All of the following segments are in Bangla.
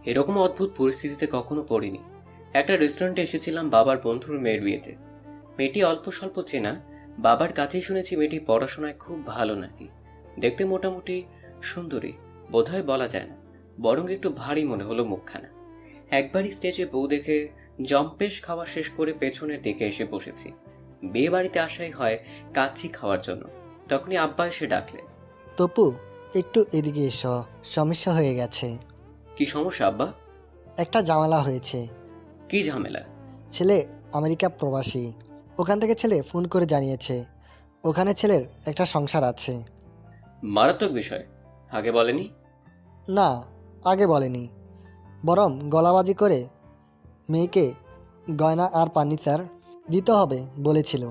এরকম অদ্ভুত পরিস্থিতিতে কখনো পড়িনি। একটা রেস্টুরেন্টে এসেছিলাম বাবার বন্ধুর মেয়ের বিয়েতে। মেয়েটি অল্প স্বল্প চেনা। বাবার কাছেই শুনেছি মেয়েটি পড়াশোনায় খুব ভালো নাকি। দেখতে মোটামুটি সুন্দরী, বোধহয় বলা যায় না, বরং একটু ভারী মনে হলো মুখখানা। একবারই স্টেজে বউ দেখে জম্পেশ খাওয়া শেষ করে পেছনের দিকে এসে বসেছি। বিয়ে বাড়িতে আসাই হয় কাচ্চি খাওয়ার জন্য। তখনই আব্বা এসে ডাকলেন। তপু, একটু এদিকে এসো, সমস্যা হয়ে গেছে। কি সমস্যা আব্বা? একটা ঝামেলা হয়েছে। কি ঝামেলা? ছেলে আমেরিকা প্রবাসী। ওখান থেকে ছেলে ফোন করে জানিয়েছে ওখানে ছেলের একটা সংসার আছে। মারাত্মক বিষয়। আগে বলেনি? না, আগে বলেনি, বরং গলাবাজি করে মেয়েকে গয়না আর ফার্নিচার দিতে হবে বলেছিল।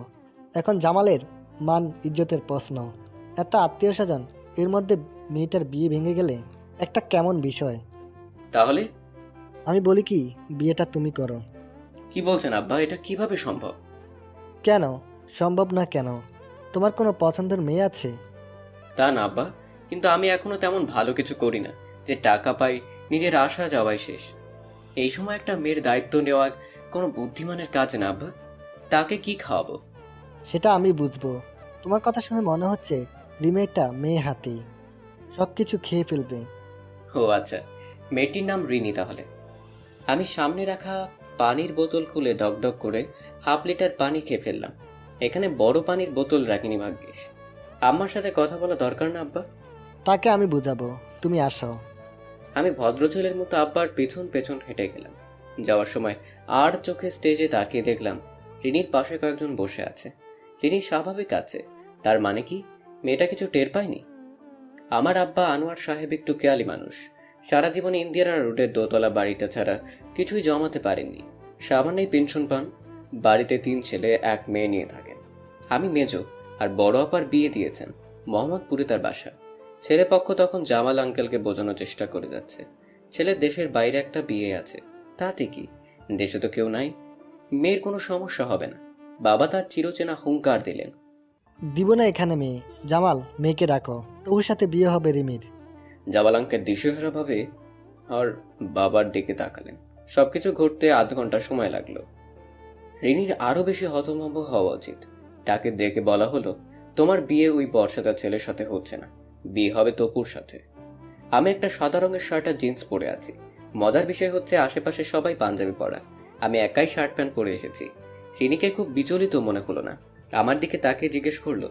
এখন জামালের মান ইজ্জতের প্রশ্ন। একটা আত্মীয় স্বজন এর মধ্যে মেয়েটার বিয়ে ভেঙে গেলে একটা কেমন বিষয়। তাহলে? আমি বলি কি, বিয়েটা তুমি করো। কি বলছেন আব্বা? এটা কিভাবে সম্ভব? কেন সম্ভব না কেন? তোমার কোনো পছন্দের মেয়ে আছে? তা না আব্বা, কিন্তু আমি এখনো তেমন ভালো কিছু করি না যে টাকা পাই, নিজের আসা যাওয়াই শেষ। এই সময় একটা মেয়ের দায়িত্ব নেওয়া কোনো বুদ্ধিমানের কাজ না আব্বা। তাকে কি খাওয়াবো? সেটা আমি বুঝবো। তোমার কথা শুনে মনে হচ্ছে রিমেকটা মেয়ে হাতি, সব কিছু খেয়ে ফেলবে। ও আচ্ছা, মেয়েটির নাম রিনি তাহলে। আমি সামনে রাখা পানির বোতল খুলে ডকডক করে 1/2 লিটার পানি খেয়ে ফেললাম। এখানে বড় পানির বোতল রাখিনি ভাগ্যিস। আম্মার সাথে কথা বলা দরকার না আব্বা? তাকে আমি বুঝাবো, তুমি আসো। আমি ভদ্রছেলের মতো আব্বার পেছন পেছন হেঁটে গেলাম। যাওয়ার সময় আর চোখে স্টেজে তাকিয়ে দেখলাম রিনির পাশে কয়েকজন বসে আছে। রিনি স্বাভাবিক আছে, তার মানে কি মেয়েটা কিছু টের পায়নি? আমার আব্বা আনোয়ার সাহেব একটু কেয়ালি মানুষ। সারা জীবনে ইন্দিরা রোডের দোতলা বাড়িটা ছাড়া কিছুই জমাতে পারেননি। সামান্যই পেনশন পান। বাড়িতে 3 ছেলে 1 মেয়ে নিয়ে থাকেন। আমি মেজো, আর বড় আপার বিয়ে দিয়েছেন মোহাম্মদপুরে তার বাসা। ছেলে পক্ষ তখন জামাল আঙ্কেলকে বোঝানোর চেষ্টা করে যাচ্ছে ছেলের দেশের বাইরে একটা বিয়ে আছে। তাতে কি, দেশে তো কেউ নাই, মেয়ের কোনো সমস্যা হবে না। বাবা তার চিরচেনা হুঙ্কার দিলেন। দিব না এখানে মেয়ে। জামাল, মেয়েকে ডাকো, তোর সাথে বিয়ে হবে রিমির। জামাল আঙ্কেল দিশেহারা ভাবে আর বাবার দিকে তাকালেন। সবকিছু ঘটতে আধ ঘন্টা সময় লাগলো। রিনির আরো বেশি হতভম্ব হওয়া উচিত। তাকে দেখে বলা হলো, তোমার বিয়ে ওই বর্ষাদার ছেলের সাথে হচ্ছে না, বিয়ে হবে তপুর সাথে। আমি একটা সাদা রঙের শার্ট আর জিন্স পরে আছি। মজার বিষয় হচ্ছে আশেপাশে সবাই পাঞ্জাবি পরা, আমি একাই শার্ট প্যান্ট পরে এসেছি। রিনিকে খুব বিচলিত মনে হলো না। আমার দিকে তাকে জিজ্ঞেস করলো,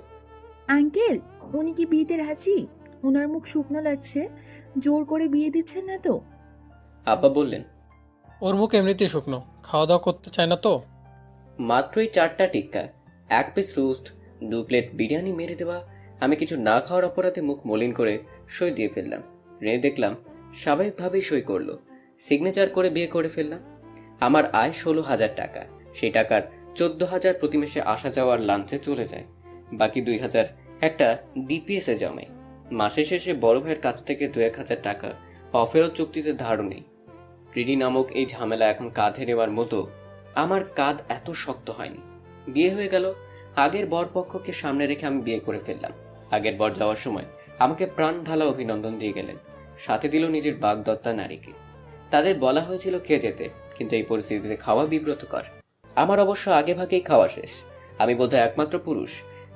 আঙ্কেল, উনি কি বিয়েতে রাজি? ওনার মুখ শুকনো লাগছে, জোর করে বিয়ে দিচ্ছেন না তো? আব্বা বললেন, ওর মুখ এমনিতেই শুকনো, খাওয়া দাওয়া করতে চায় না তো। মাত্রই 4টা টিক্কা, 1 পিস রোস্ট, 2 প্লেট বিরিয়ানি মেরে দেওয়া। আমি কিছু না খাওয়ার অপরাধে মুখ মলিন করে সই দিয়ে ফেললাম। রেনে দেখলাম স্বাভাবিকভাবেই সই করলো। সিগনেচার করে বিয়ে করে ফেললাম। আমার আয় 16,000 টাকা। সেই টাকার 14,000 প্রতি মাসে আসা যাওয়ার লাঞ্চে চলে যায়। বাকি 2,000 একটা ডিপিএসে জমে। মাসের শেষে বড় ভাইয়ের কাছ থেকে 2-1,000 টাকা অফেরত চুক্তিতে ধারও নেই। রিনি নামক এই ঝামেলা এখন কাঁধে নেওয়ার মতো আমার কাঁধ এত শক্ত হয়নি। বিয়ে হয়ে গেল। আগের বরপক্ষকে সামনে রেখে আমি বিয়ে করে ফেললাম। আগের বর যাওয়ার সময় আমাকে প্রাণ ঢালা অভিনন্দন দিয়ে গেলেন, সাথে দিল নিজের বাগদত্তা নারীকে। তাদের বলা হয়েছিল খেয়ে যেতে, কিন্তু এই পরিস্থিতিতে খাওয়া বিব্রতকর। আমার অবশ্য আগে ভাগেই খাওয়া শেষ। আমি বোধহয় একমাত্র পুরুষ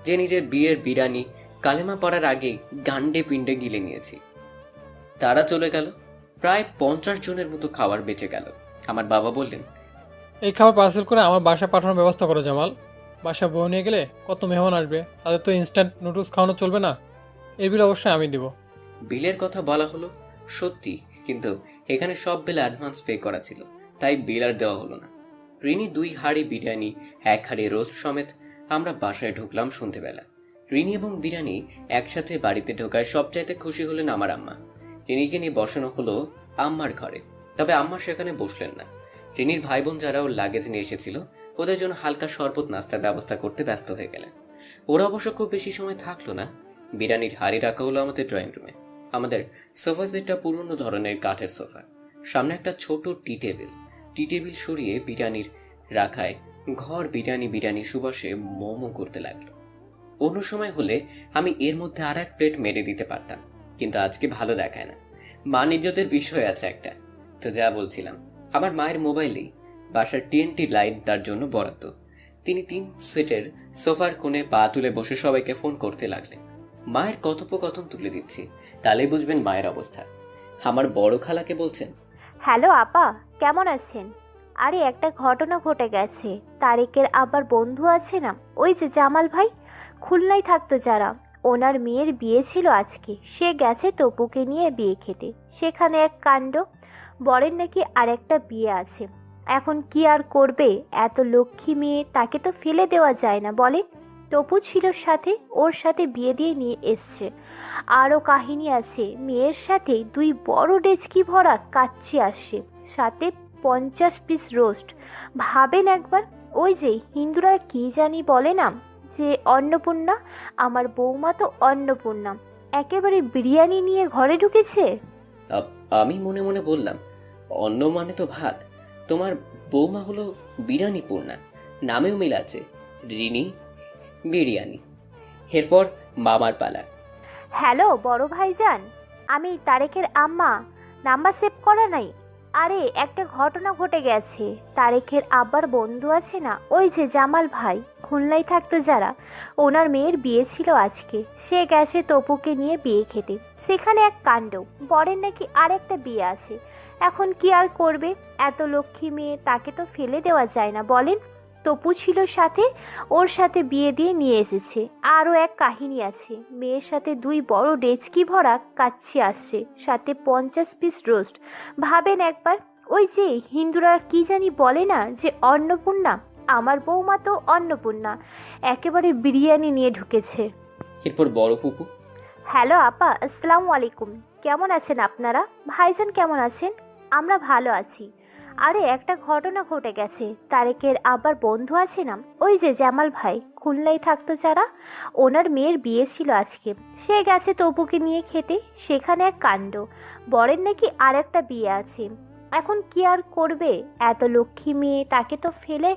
যে নিজের বিয়ের বিরানি কালেমা পড়ার আগেই গান্ডে পিণ্ডে গিলে নিয়েছি। তারা চলে গেল। প্রায় 50 জনের মতো খাবার বেঁচে গেল। আমার বাবা বললেন, এই খাবার পার্সেল করে আমার বাসায় পাঠানোর ব্যবস্থা করো জামাল। বাসায় বউ নিয়ে গেলে কত মেহমান আসবে, তাদের তো ইনস্ট্যান্ট নুডলস খাওয়ানো চলবে না। এর বিল অবশ্যই আমি দিব। বিলের কথা বলা হলো সত্যি, কিন্তু এখানে সব বিল অ্যাডভান্স পে করা ছিল, তাই বিল আর দেওয়া হলো না। রিনি 2 হাঁড়ি বিরিয়ানি, 1 হাঁড়ি রোস্ট সমেত আমরা বাসায় ঢুকলাম সন্ধেবেলা। রিনি এবং বিরিয়ানি একসাথে বাড়িতে ঢোকায় সবচাইতে খুশি হলেন আমার আম্মা। রিনিকে নিয়ে বসানো হলো আম্মার ঘরে, তবে আম্মা সেখানে বসলেন না। রিনির ভাই বোন যারা ওর লাগেজ নিয়ে এসেছিল, ওদের জন্য হালকা শরবত নাস্তার ব্যবস্থা করতে ব্যস্ত হয়ে গেলেন। ওরা অবশ্য খুব বেশি সময় থাকলো না। বিরিয়ানির হাঁড়ি রাখা হলো আমাদের ড্রয়িং রুমে। আমাদের সোফা সেটটা পুরনো ধরনের কাঠের সোফা। সামনে একটা ছোট টি টেবিল সরিয়ে বিরিয়ানির রাখায় ঘর বিরিয়ানি বিরিয়ানি সুবাসে মোমো করতে লাগলো। অন্য সময় হলে আমি এর মধ্যে আর 1 প্লেট মেরে দিতে পারতাম, কিন্তু আজকে ভালো দেখায় না। মান ইজ্জতের বিষয় আছে একটা, তো যা বলছিলাম, আমার মায়ের মোবাইলেই বাসার টিএনটি লাইন তার জন্য বরাদ্দ। তিনি 3 সিটের সোফার কোণে পা তুলে বসে সবাইকে ফোন করতে লাগলেন। মায়ের কথোপকথন তুলে দিচ্ছি, তাহলেই বুঝবেন মায়ের অবস্থা। আমার বড় খালাকে বলছেন, হ্যালো আপা, কেমন আছেন? আরে একটা ঘটনা ঘটে গেছে। তারেকের আবার বন্ধু আছে না, ওই যে জামাল ভাই, খুলনায় থাকতো যারা, ওনার মেয়ের বিয়ে ছিল আজকে। সে গেছে তপুকে নিয়ে বিয়ে খেতে। সেখানে এক কাণ্ড, বরের নাকি আরেকটা বিয়ে আছে। এখন কি আর করবে, এত লক্ষ্মী মেয়ে, তাকে তো ফেলে দেওয়া যায় না বলে। তপু ছিল সাথে, ওর সাথে বিয়ে দিয়ে নিয়ে এসছে। আরও কাহিনী আছে, মেয়ের সাথে 2 বড় ডেচকি ভরা কাচ্চি আসছে, সাথে 50 পিস রোস্ট। ভাবেন একবার, ওই যে হিন্দুরা কি জানি বলে না, যে অন্নপূর্ণা, আমার বৌমা তো অন্নপূর্ণা, একেবারে বিরিয়ানি নিয়ে ঘরে ঢুকেছে। আমি মনে মনে বললাম, অন্ন মানে তো ভাত, তোমার বৌমা হলো বিরিয়ানি পূর্ণা, নামেও মিল আছে, রিনি বিরিয়ানি। এরপর মামার পালা। হ্যালো বড় ভাইজান, আমি তারেকের আম্মা, নাম্বার সেভ করা নাই। আরে একটা ঘটনা ঘটে গেছে। তারেকের আব্বার বন্ধু আছে না, ওই যে জামাল ভাই, খুলনায় থাকতো যারা, ওনার মেয়ের বিয়ে ছিল আজকে। সে গেছে তপুকে নিয়ে বিয়ে খেতে। সেখানে এক কাণ্ড, বরের নাকি আরেকটা বিয়ে আছে। এখন কি আর করবে, এত লক্ষ্মী মেয়ে, তাকে তো ফেলে দেওয়া যায় না বলেন। তপু ছিল সাথে, ওর সাথে বিয়ে দিয়ে নিয়ে এসেছে। আরও এক কাহিনী আছে, মেয়ের সাথে 2 বড় ডেচকি ভরা কাচ্চি আসছে, সাথে 50 পিস রোস্ট। ভাবেন একবার, ওই যে হিন্দুরা কি জানি বলে না, যে অন্নপূর্ণা, আমার বৌমা তো অন্নপূর্ণা, একেবারে বিরিয়ানি নিয়ে ঢুকেছে। এরপর বড় ফুপু। হ্যালো আপা, আসসালামু আলাইকুম, কেমন আছেন আপনারা? ভাইজান কেমন আছেন? আমরা ভালো আছি। আরে একটা ঘটনা ঘটে গেছে। তারেকের আবার বন্ধু আছে না, ওই যে জামাল ভাই, খুলনায় থাকতো যারা, ওনার মেয়ের বিয়ে ছিল আজকে। সে গেছে তপুকে নিয়ে খেতে। সেখানে এক কাণ্ড, বরের নাকি আরেকটা বিয়ে আছে। এখন কি আর করবে, এত লক্ষ্মী মেয়ে, তাকে তো ফেলে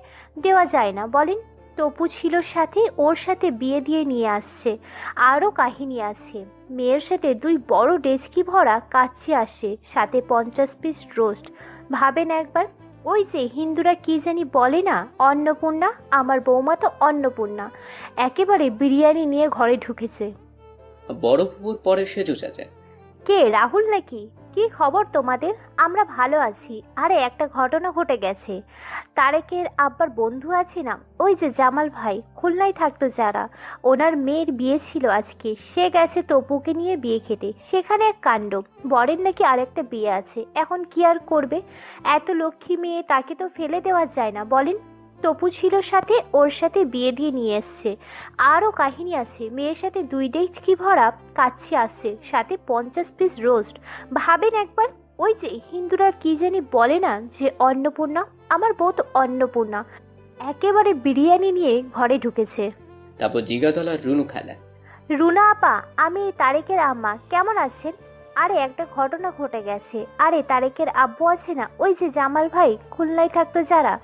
দেওয়া যায় না বলেন। তপু ছিল সাথে, ওর সাথে বিয়ে দিয়ে নিয়ে আসছে। আরও কাহিনী আছে, মেয়ের সাথে 2 বড় ডেচকি ভরা কাচ্চি আসে, সাথে 50 পিস রোস্ট। ভাবেন একবার, ওই যে হিন্দুরা কি জানি বলে না, অন্নপূর্ণা, আমার বৌমা তো অন্নপূর্ণা, একেবারে বিরিয়ানি নিয়ে ঘরে ঢুকেছে। বড় ফুপুর পরে সেজু চাচা। কে, রাহুল নাকি? কি খবর তোমাদের? আমরা ভালো আছি। আরে একটা ঘটনা ঘটে গেছে। তারেকের আব্বার বন্ধু আছে না, ওই যে জামাল ভাই, খুলনায় থাকতো যারা, ওনার মেয়ের বিয়ে ছিল আজকে। সে গেছে তপুকে নিয়ে বিয়ে খেতে। সেখানে এক কাণ্ড, বরের নাকি আরেকটা বিয়ে আছে। এখন কি আর করবে, এত লক্ষ্মী মেয়ে, তাকে তো ফেলে দেওয়া যায় না বলেন। তপু ছিল সাথে, ওর সাথে বিয়ে দিয়ে নিয়ে এসছে। আরও কাহিনী আছে, মেয়ের সাথে 2 ডেচকি ভরা কাচ্চি আসছে, সাথে 50 পিস রোস্ট। ভাবেন একবার, ওই যে হিন্দুরা কি জানি বলে না, যে অন্নপূর্ণা, আমার বউ তো অন্নপূর্ণা, একেবারে বিরিয়ানি নিয়ে ঘরে ঢুকেছে। তারপর জিগাতলা রুনু খালা। রুনা আপা, আমি তারেকের আম্মা, কেমন আছেন? আরে একটা ঘটনা ঘটে গেছে। আরে তারেকের আব্বু আছে না, ওই যে জামাল ভাই, খুলনায় থাকতো যারা,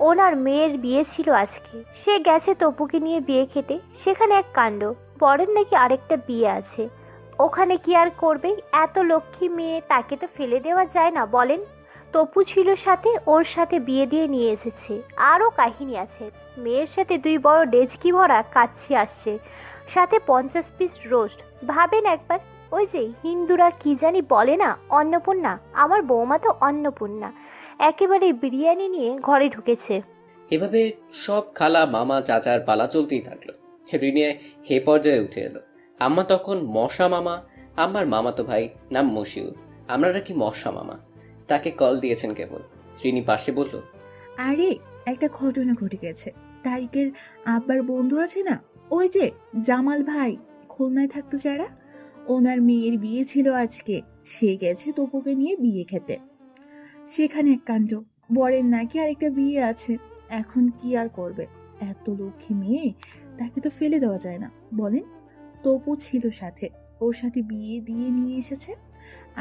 ওনার মেয়ের বিয়ে ছিল আজকে। সে গেছে তপুকে নিয়ে বিয়ে খেতে। সেখানে এক কাণ্ড, বরের নাকি আরেকটা বিয়ে আছে। ওখানে কি আর করবে, এত লক্ষ্মী মেয়ে, তাকে তো ফেলে দেওয়া যায় না বলেন। তপু ছিল সাথে, ওর সাথে বিয়ে দিয়ে নিয়ে এসেছে। আরও কাহিনী আছে, মেয়ের সাথে 2 বড় ডেচকি ভরা কাচ্চি আসছে, সাথে 50 পিস রোস্ট। ভাবেন একবার, ওই যে হিন্দুরা কি জানি বলে না, অন্নপূর্ণা, আমার বৌমা তো অন্নপূর্ণা, একেবারে বিরিয়ানি নিয়ে ঘরে ঢুকেছে। এভাবে সব খালা মামা চাচার পালা চলতেই থাকলো। রিনিয়া হে পর্যায়ে উঠে এলো। আম্মা তখন মশা মামা, আমার মামাতো ভাই নাম মশিউর, আমরা নাকি মশা মামা, তাকে কল দিয়েছেন কেবল। রিনি পাশে বলল, আরে একটা ঘটনা ঘটে গেছে। তারিকের আব্বার বন্ধু আছে না, ওই যে জামাল ভাই, খুলনায় থাকতো যারা, ওনার মেয়ের বিয়ে ছিল আজকে। সে গেছে তপুকে নিয়ে বিয়ে খেতে। সেখানে এক কাণ্ড, বরের নাকি আরেকটা বিয়ে আছে। এখন কি আর করবে, এত লক্ষ্মী মেয়ে, তাকে তো ফেলে দেওয়া যায় না বলেন। তপু ছিল সাথে, ওর সাথে বিয়ে দিয়ে নিয়ে এসেছে।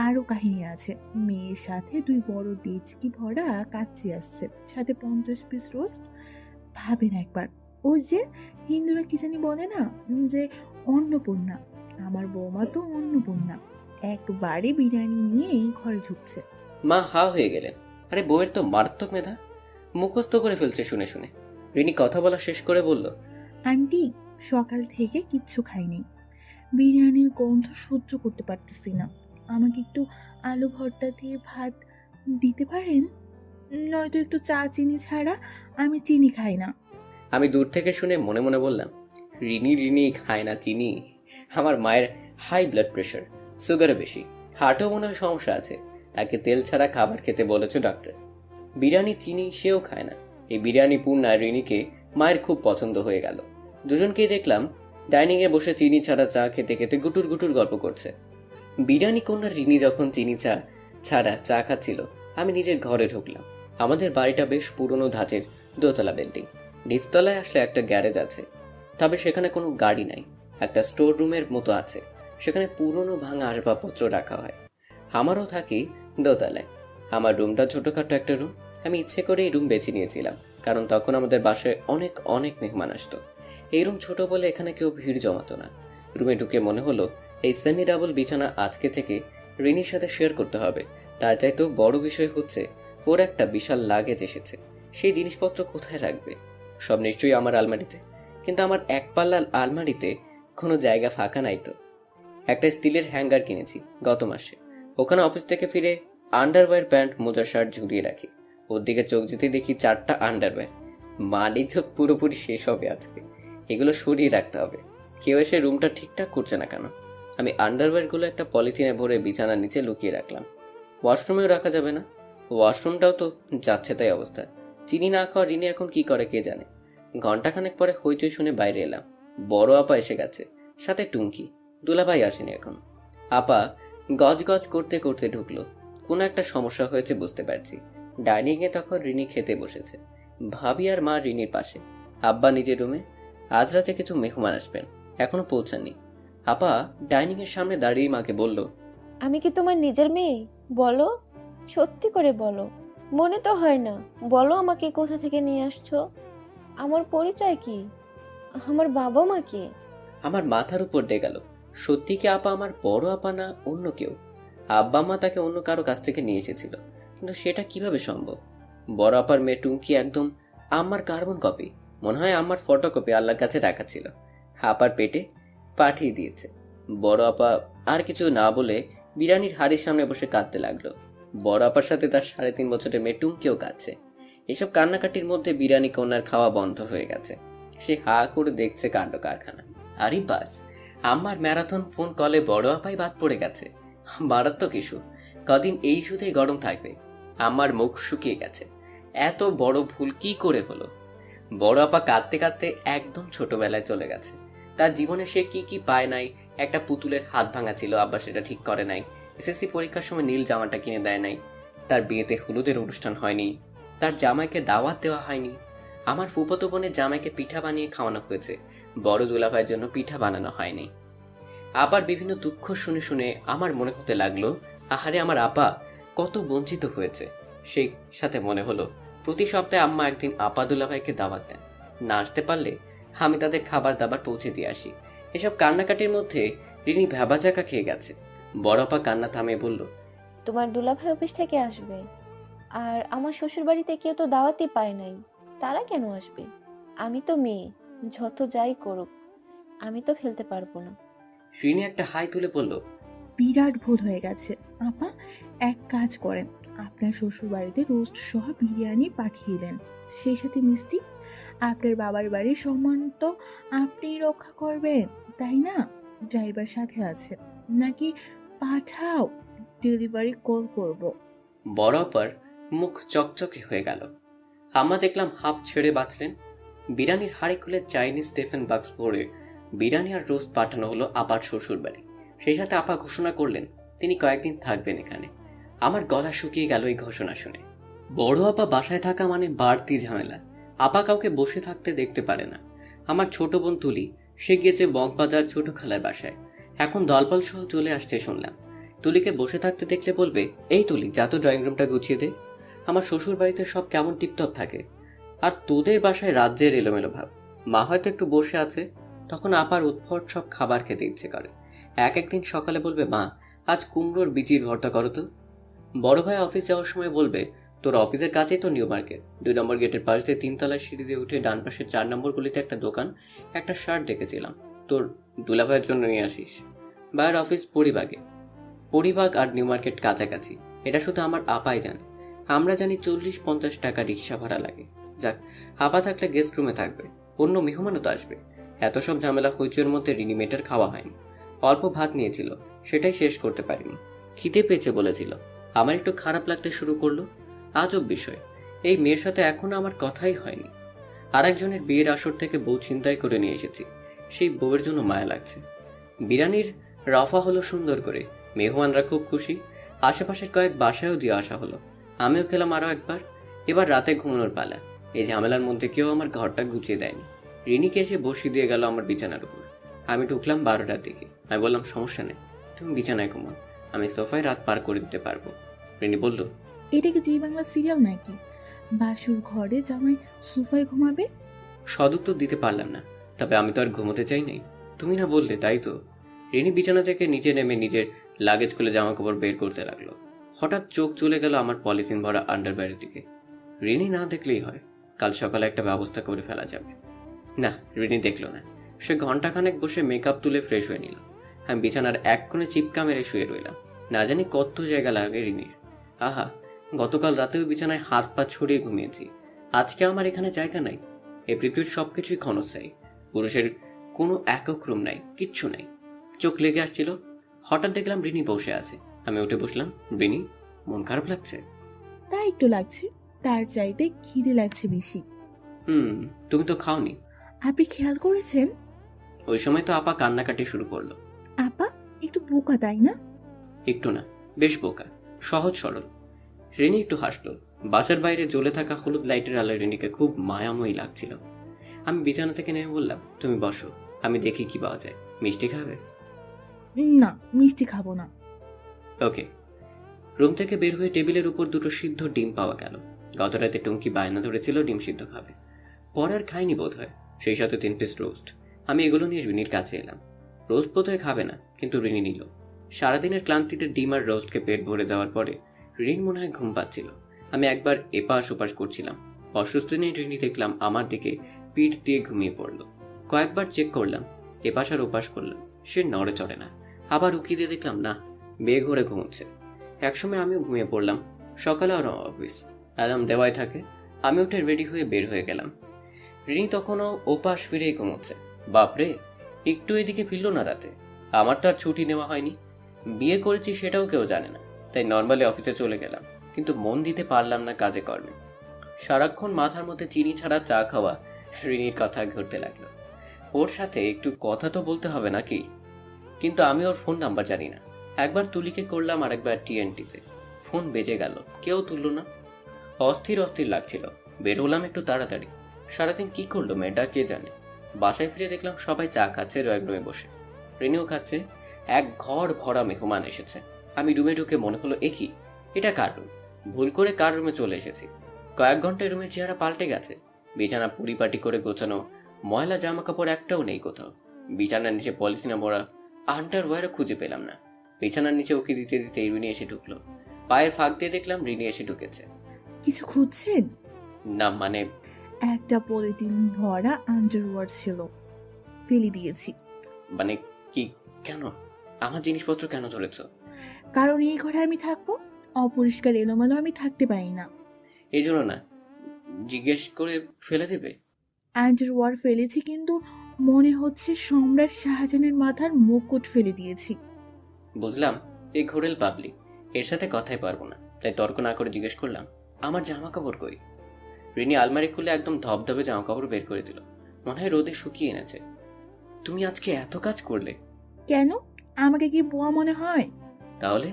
আরও কাহিনী আছে, মেয়ের সাথে 2 বড় ডেচকি ভরা কাচ্চি আসছে, সাথে 50 পিস রোস্ট। ভাবেন একবার, ওই যে হিন্দুরা কি জানি বলে না, যে অন্নপূর্ণা, আমার বৌমা তো অন্নপূর্ণা, একবারে বিরিয়ানি নিয়ে ঘরে ঢুকছে। মা হা হয়ে গেলেন। আরে বউয়ের তো মারাত্মক মেধা, মুখস্থ করে ফেলছে শুনে শুনে। রিনি কথা বলা শেষ করে বলল, আন্টি, সকাল থেকে কিচ্ছু খাইনি, বিরিয়ানির গন্ধ সহ্য করতে পারতেছি না। আমাকে একটু আলু ভর্তা দিয়ে ভাত দিতে পারেন? নয়তো একটু চা চিনি ছাড়া আমি চিনি খাই না। আমি দূর থেকে শুনে মনে মনে বললাম, রিনি রিনি খায় না চিনি। আমার মায়ের হাই ব্লাড প্রেশার, সুগারে বেশি, হার্টেও মনে হয় সমস্যা আছে। তাকে তেল ছাড়া খাবার খেতে বলেছে ডাক্তার। বিরিয়ানি চিনি সেও খায় না। এই বিরিয়ানি পূর্ণায় রিনিকে মায়ের খুব পছন্দ হয়ে গেল। দুজনকেই দেখলাম ডাইনিংয়ে বসে চিনি ছাড়া চা খেতে খেতে গুটুর গুটুর গল্প করছে। বিরিয়ানি কন্যা রিনি যখন চিনি চা ছাড়া চা খাচ্ছিল, আমি নিজের ঘরে ঢুকলাম। আমাদের বাড়িটা বেশ পুরনো ধাঁচের দোতলা বিল্ডিং। নিচতলায় আসলে একটা গ্যারেজ আছে, তবে সেখানে কোনো গাড়ি নাই। একটা স্টোর রুমের মতো আছে, সেখানে পুরনো ভাঙা আসবাবপত্র রাখা হয়। আমারও থাকি দোতলায়। আমার রুমটা ছোটোখাটো একটা রুম। আমি ইচ্ছে করে এই রুম বেছে নিয়েছিলাম, কারণ তখন আমাদের বাসায় অনেক অনেক মেহমান আসতো। এই রুম ছোট বলে এখানে কেউ ভিড় জমাতো না। রুমে ঢুকে মনে হলো এই সেমি ডাবল বিছানা আজকে থেকে রিনির সাথে শেয়ার করতে হবে। তার চাইতেও বড় বিষয় হচ্ছে ওর একটা বিশাল লাগেজ এসেছে। সেই জিনিসপত্র কোথায় রাখবে? সব নিশ্চয়ই আমার আলমারিতে, কিন্তু আমার এক পাল্লার আলমারিতে কোনো জায়গা ফাঁকা নাই তো। একটা স্টিলের হ্যাঙ্গার কিনেছি গত মাসে, ওখানে অফিস থেকে ফিরে আন্ডারওয়্যার, প্যান্ট, মোজা, শার্ট ঝুলিয়ে রাখি। ওর দিকে চোখ যেতে দেখি 4টা আন্ডারওয়্যার। মানে চোখ পুরোপুরি শেষ হবে আজকে, এগুলো সরিয়ে রাখতে হবে। কেউ এসে রুমটা ঠিকঠাক করছে না কেন? আমি আন্ডারওয়্যারগুলো একটা পলিথিনে ভরে বিছানার নিচে লুকিয়ে রাখলাম। ওয়াশরুমেও রাখা যাবে না, ওয়াশরুমটাও তো যাচ্ছে তাই অবস্থা। চিনি না খাওয়া রিনি এখন কি করে কে জানে। ঘন্টাখানেক পরে হইচই শুনে বাইরে এলাম। বড় আপা এসে গেছে, সাথে টুঙ্কি। দুলাভাই আসেনি এখন। আপা গজ গজ করতে করতে ঢুকলো। কোনো একটা সমস্যা হয়েছে বুঝতে পারছি। ডাইনিংয়ে তখন রিনি খেতে বসেছে, ভাবি আর মা রিনির পাশে। আব্বা নিজের রুমে। আজ রাতে কিছু মেহমান আসবেন, এখনো পৌঁছাননি। আপা ডাইনিংয়ের সামনে দাঁড়িয়ে মাকে বলল, আমি কি তোমার নিজের মেয়ে? বলো, সত্যি করে বলো। মনে তো হয় না। বলো আমাকে কোথা থেকে নিয়ে আসছো? আমার পরিচয় কি? আমার বাবা মা কে? আমার মাথার উপর দিয়ে গেল। সত্যি কি আপা আমার বড় আপা না অন্য কেউ? আব্বা মা তাকে অন্য কারো কাছ থেকে নিয়ে এসেছিল, কিন্তু সেটা কিভাবে সম্ভব? বড় আপার মেয়ে টুঙ্কি একদম আমার কার্বন কপি। মনে হয় আমার ফটোকপি আল্লাহর কাছে রাখা ছিল। আপার পেটে পাঠিয়ে দিয়েছে। বড় আপা আর কিছু না বলে বিরিয়ানির হাড়ির সামনে বসে কাঁদতে লাগলো। বড় আপার সাথে তার 3.5 বছরের মেয়ে টুঙ্কিও কাঁদছে। এসব কান্নাকাটির মধ্যে বিরিয়ানি কন্যার খাওয়া বন্ধ হয়ে গেছে। সে হা করে দেখছে কাণ্ড কারখানা। আরে বাস, আমার ম্যারাথন ফোন কলে বড় আপাই বাদ পড়ে গেছে। মারাত্মক ইস্যু। কদিন এই ইস্যুতেই গরম থাকবে। আমার মুখ শুকিয়ে গেছে। এত বড় ভুল কি করে হলো? বড় আপা কাঁদতে কাঁদতে একদম ছোটবেলায় চলে গেছে। তার জীবনে সে কি কি পায় নাই। একটা পুতুলের হাত ভাঙা ছিল, আব্বা সেটা ঠিক করে নাই। এসএসসি পরীক্ষার সময় নীল জামাটা কিনে দেয় নাই। তার বিয়েতে হলুদের অনুষ্ঠান হয়নি। তার জামাইকে দাওয়াত দেওয়া হয়নি। আমার ফুফাতো বোনের জামাইকে পিঠা বানিয়ে খাওয়ানো হয়েছে, বড় দুলাভাইয়ের জন্য পিঠা বানানো হয়নি। আবার বিভিন্ন দুঃখ শুনে শুনে আমার মনে হতে লাগলো, আহারে আমার আপা কত বঞ্চিত হয়েছে। সেই সাথে মনে হলো প্রতি সপ্তাহে আম্মা একদিন আপা দুলাভাইকে দাওয়াত দেন, না আসতে পারলে আমি তাদের খাবার দাবার পৌঁছে দিয়ে আসি। এসব কান্নাকাটির মধ্যে রিনি ভ্যাবাচাকা খেয়ে গেছে। বড় আপা কান্না থামিয়ে বলল, তোমার দুলাভাই অফিস থেকে আসবে, আর আমার শ্বশুর বাড়িতে কেউ তো দাওয়াতই পায় নাই। তারা কেন আসবে? আমি তো মেয়ে, যত যাই করুক আমি তো ফেলতে পারবো না। রিনি একটা হাই তুলে বলল, বিরাট ভুল হয়ে গেছে। আপা, এক কাজ করেন, আপনার শ্বশুর বাড়িতে রোস্ট সহ বিরিয়ানি পাঠিয়ে দেন, সেই সাথে মিষ্টি। আপনার বাবার বাড়ির সম্মান তো আপনিই রক্ষা করবেন, তাই না? ড্রাইভার সাথে আছে নাকি? পাঠাও, ডেলিভারি কল করব। বড় আপার মুখ চকচকে হয়ে গেল। আম্মা দেখলাম হাফ ছেড়ে বাঁচলেন। বিরিয়ানির হাঁড়ি খুলে চাইনিজ টিফিন বাক্স ভরে বিরিয়ানি আর রোস্ট পাঠানো হলো আপার শ্বশুর বাড়ি। সেই সাথে আপা ঘোষণা করলেন তিনি কয়েকদিন থাকবেন এখানে। আমার গলা শুকিয়ে গেল এই ঘোষণা শুনে। বড় আপা বাসায় থাকা মানে বাড়তি ঝামেলা। আপা কাউকে বসে থাকতে দেখতে পারে না। আমার ছোট বোন তুলি, সে গিয়েছে বকবাজার ছোট খালার বাসায়, এখন দলপাল সহ চলে আসছে শুনলাম। তুলিকে বসে থাকতে দেখলে বলবে, এই তুলি যা তো ড্রয়িং রুমটা গুছিয়ে দে। আমার শ্বশুর বাড়িতে সব কেমন টিপটপ থাকে, আর তোদের বাসায় রাজ্যের এলোমেলো ভাব। মা হয়তো একটু বসে আছে, তখন আপার উদ্ভট সব খাবার খেতে ইচ্ছে করে। এক একদিন সকালে বলবে, মা আজ কুমড়োর বিচির ভর্তা করো তো। বড় ভাই অফিস যাওয়ার সময় বলবে, তোর অফিসের কাছেই তো নিউ মার্কেট, 2 নম্বর গেটের পাশ দিয়ে 3 তলায় সিঁড়ি দিয়ে উঠে ডান পাশে 4 নম্বর গলিতে একটা দোকান, একটা শার্ট দেখেছিলাম, তোর দুলাভাইয়ের জন্য নিয়ে আসিস। ভাইয়ের অফিস পরিবাগ আর নিউ মার্কেট কাছাকাছি, এটা শুধু আমার আপাই জানে। আমরা জানি 40-50 টাকা রিক্সা ভাড়া লাগে। যাক, আপা থাকলে গেস্ট রুমে থাকবে, অন্য মেহমানও তো আসবে। এত সব ঝামেলা হইচইয়ের মধ্যে রিনি মেয়েটার খাওয়া হয়নি। অল্প ভাত নিয়েছিল, সেটাই শেষ করতে পারিনি। খিদে পেয়েছে বলেছিল। আমার একটু খারাপ লাগতে শুরু করলো। আজব বিষয়, এই মেয়ের সাথে এখনো আমার কথাই হয়নি। আরেকজনের বিয়ের আসর থেকে বউ ছিনতাই করে নিয়ে এসেছি, সেই বউয়ের জন্য মায়া লাগছে। বিরিয়ানির রফা হলো সুন্দর করে, মেহমানরা খুব খুশি। আশেপাশের কয়েক বাসায়ও দিয়ে আসা হলো, আমিও খেলাম আরও একবার। এবার রাতে ঘুমানোর পালা। এই ঝামেলার মধ্যে কেউ আমার ঘরটা গুছিয়ে দেয়নি। রিনিকে এসে বসিয়ে দিয়ে গেল আমার বিছানার উপর। আমি ঢুকলাম 12টার দিকে। আমি বললাম, সমস্যা নেই, তুমি বিছানায় ঘুমাও, আমি সোফায় রাত পার করে দিতে পারবো। রিনি বলল, এটা কি জি বাংলা সিরিয়াল নাকি? বাসুর ঘরে জামাই সোফায় ঘুমাবে? সদুত্তর দিতে পারলাম না, তবে আমি তো আর ঘুমোতে চাই নাই, তুমি না বললে, তাই তো। রিনি বিছানা থেকে নিচে নেমে নিজের লাগেজ খুলে জামা কাপড় বের করতে লাগলো। হঠাৎ চোখ চলে গেল আমার পলিথিন ভরা আন্ডারওয়্যারের দিকে। রিনি না দেখলেই হয়, কাল সকালে একটা ব্যবস্থা করে ফেলা যাবে। না, রিনি দেখলো না। সে ঘন্টাখানেক বসে মেকআপ তুলে ফ্রেশ হয়ে নিল। আমি বিছানার এক কোণে চিপকা মেরে শুয়ে রইলাম। না জানি কত জায়গা লাগে রিনির। আহা, গতকাল রাতেও বিছানায় হাত পা ছড়িয়ে ঘুমিয়েছি। আজকে আমার এখানে জায়গা নাই। এই পৃথিবীর সবকিছুই ক্ষণস্থায়ী, পুরুষের কোনো একক রুম নাই, কিচ্ছু নাই। চোখ লেগে আসছিল, হঠাৎ দেখলাম রিনি বসে আছে। আমি উঠে বসলাম। রিনি, মন খারাপ লাগছে? তা একটু লাগছে, তার চাইতে খিদে লাগছে বেশি। তুমি তো খাওনি। আপনি খেয়াল করেছেন? ওই সময় তো আপা কান্নাকাটি শুরু করলো। আপা একটু বোকা, তাই না? একটু না, বেশ বোকা, সহজ সরল। রিনি একটু হাসলো। বাসার বাইরে জ্বলে থাকা হলুদ লাইটের আলোয় রিনিকে খুব মায়াময়ী লাগছিল। আমি বিছানা থেকে নেমে বললাম, তুমি বসো, আমি দেখি কি পাওয়া যায়। মিষ্টি খাবে? না, মিষ্টি খাবো না। ওকে। রুম থেকে বের হয়ে টেবিলের উপর 2টো সিদ্ধ ডিম পাওয়া গেল। গত রাতে টুঙ্কি বায়না ধরেছিল ডিম সিদ্ধ খাবে, পরে আর খাইনি বোধ হয়। সেই সাথে 3 পিস রোস্ট। আমি এগুলো নিয়ে রিনির কাছে এলাম। রোস্ট বোধহয় খাবে না, কিন্তু রিনি নিল। সারাদিনের ক্লান্তিতে ডিম আর রোস্টকে পেট ভরে যাওয়ার পরে রিন মনে হয় ঘুম পাচ্ছিল। আমি একবার এপাশ ওপাশ করছিলাম। অসুস্থ নিয়ে রিনি দেখলাম আমার দিকে পিঠ দিয়ে ঘুমিয়ে পড়ল। কয়েকবার চেক করলাম, এপাশ আর ওপাশ করলাম, সে নড়ে চড়ে না। আবার উকি দিয়ে দেখলাম না, বেঘরে ঘুমোচ্ছে। একসময় আমিও ঘুমিয়ে পড়লাম। সকালে আর অফিস, অ্যালার্ম দেওয়াই থাকে। আমি উঠে রেডি হয়ে বের হয়ে গেলাম। রিনি তখনও ওপাশ ফিরেই ঘুমোচ্ছে। বাপরে, একটু এদিকে ফিরল না রাতে। আমার তো আর ছুটি নেওয়া হয়নি, বিয়ে করেছি সেটাও কেউ জানে না, তাই নর্মালি অফিসে চলে গেলাম। কিন্তু মন দিতে পারলাম না কাজে কর্মে। সারাক্ষণ মাথার মধ্যে চিনি ছাড়া চা খাওয়া রিনির কথা ঘুরতে লাগলো। ওর সাথে একটু কথা তো বলতে হবে নাকি? কিন্তু আমি ওর ফোন নাম্বার জানি না। একবার তুলিকে করলাম, আর একবার TNT-তে। ফোন বেজে গেল, কেউ তুললো না। অস্থির অস্থির লাগছিল। বের হলাম একটু তাড়াতাড়ি। সারাদিন কি করলো মেয়েটা কে জানে। বাসায় ফিরে দেখলাম সবাই চা খাচ্ছে ড্রয়িং রুমে বসে। রিনিও খাচ্ছে। এক ঘর ভরা মেহমান এসেছে। আমি রুমে ঢুকে মনে হলো, এ কি, এটা কার রুম? ভুল করে কার রুমে চলে এসেছি। কয়েক ঘন্টায় রুমের চেহারা পাল্টে গেছে। বিছানা পরিপাটি করে গোছানো, ময়লা জামা কাপড় একটাও নেই কোথাও। বিছানার নিচে পলিথিনে ভরা আন্ডারওয়্যারও খুঁজে পেলাম না। বিছানার নিচে ওকে দিতে দিতে রিনি এসে ঢুকলো। পায়ের ফাঁক দিয়ে দেখলাম রিনি এসে ঢুকেছে। কিছু খুঁজছেন? না মানে, একটা পলিথিন ভরা আন্ডারওয়্যার ছিল, ফেলে দিয়েছি। মানে কি, কেন? আমার জিনিসপত্র কেন ধরেছ? কারণ এই ঘরে আমি থাকবো, অপরিষ্কার এলোমেলো আমি থাকতে পারি না। এই জন্য না, জিজ্ঞেস করে ফেলে দেবে? আন্ডারওয়্যার ফেলেছি, কিন্তু মনে হচ্ছে সম্রাট শাহজাহানের মাথার মুকুট ফেলে দিয়েছি। বুঝলাম, এই ঘোরেল পাবলিক, এর সাথে কথাই পারবো না, তাই তর্ক না করে জিজ্ঞেস করলাম, আমার জামা কাপড় কই? রিনি আলমারি খুলে একদম ধবধবে জামা কাপড় বের করে দিল। মনে হয় রোদে শুকিয়ে এনেছে। তুমি আজকে এত কাজ করলে? কেন, আমাকে কি বুয়া মনে হয়? তাহলে?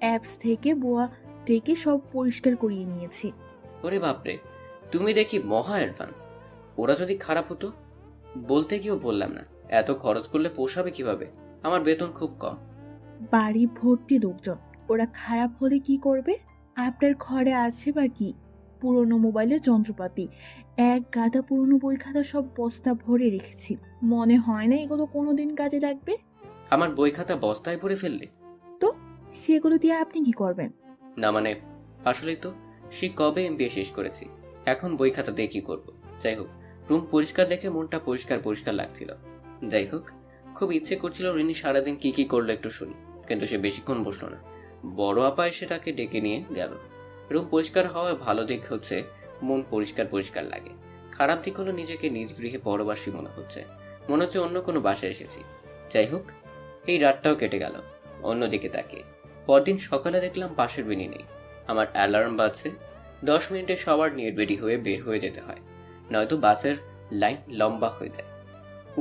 অ্যাপস থেকে বুয়া ডেকে সব পরিষ্কার করিয়ে নিয়েছি। ওরে বাপরে, তুমি দেখি মহা অ্যাডভান্স। ওরা যদি খারাপ হতো? বলতে গিয়েও বললাম না, এত খরচ করলে পোষাবে কিভাবে? আমার বেতন খুব কম। বাড়ি ভর্তি লোকজন, ওরা খারাপ হলে কি করবে? আপনার ঘরে আছে বা কি? পুরনো মোবাইলের যন্ত্রপাতি, এক গাদা পুরনো বই খাতা সব বস্তা ভরে রেখেছি। মনে হয় না এগুলো কোনোদিন কাজে লাগবে। আমার বই খাতা বস্তায় ভরে ফেললে? তো সেগুলো দিয়ে আপনি কি করবেন? না মানে আসলেই তো সে কবে এমবিএ শেষ করেছি, এখন বই খাতা দিয়ে কি করবো। যাই হোক, রুম পরিষ্কার দেখে মনটা পরিষ্কার পরিষ্কার লাগছিল। যাই হোক, খুব ইচ্ছে করছিল রিনি সারাদিন কি কি করলো একটু শুনি, কিন্তু সে বেশিক্ষণ বসলো না। বড় আপা এসে তাকে ডেকে নিয়ে গেল। রুম পরিষ্কার হওয়ার ভালো দিক হচ্ছে মন পরিষ্কার পরিষ্কার লাগে। খারাপ দিক হলো নিজেকে নিজ গৃহে পরবাসী মনে হচ্ছে, মনে হচ্ছে অন্য কোনো বাসায় এসেছি। যাই হোক, এই রাতটাও কেটে গেল অন্যদিকে তাকিয়ে। পরদিন সকালে দেখলাম পাশের বিনি নেই। আমার অ্যালার্ম বাজছে, 10 মিনিটে সবার নিয়ে রেডি হয়ে বের হয়ে যেতে হয়, নয়তো বাসের লাইন লম্বা হয়ে যায়।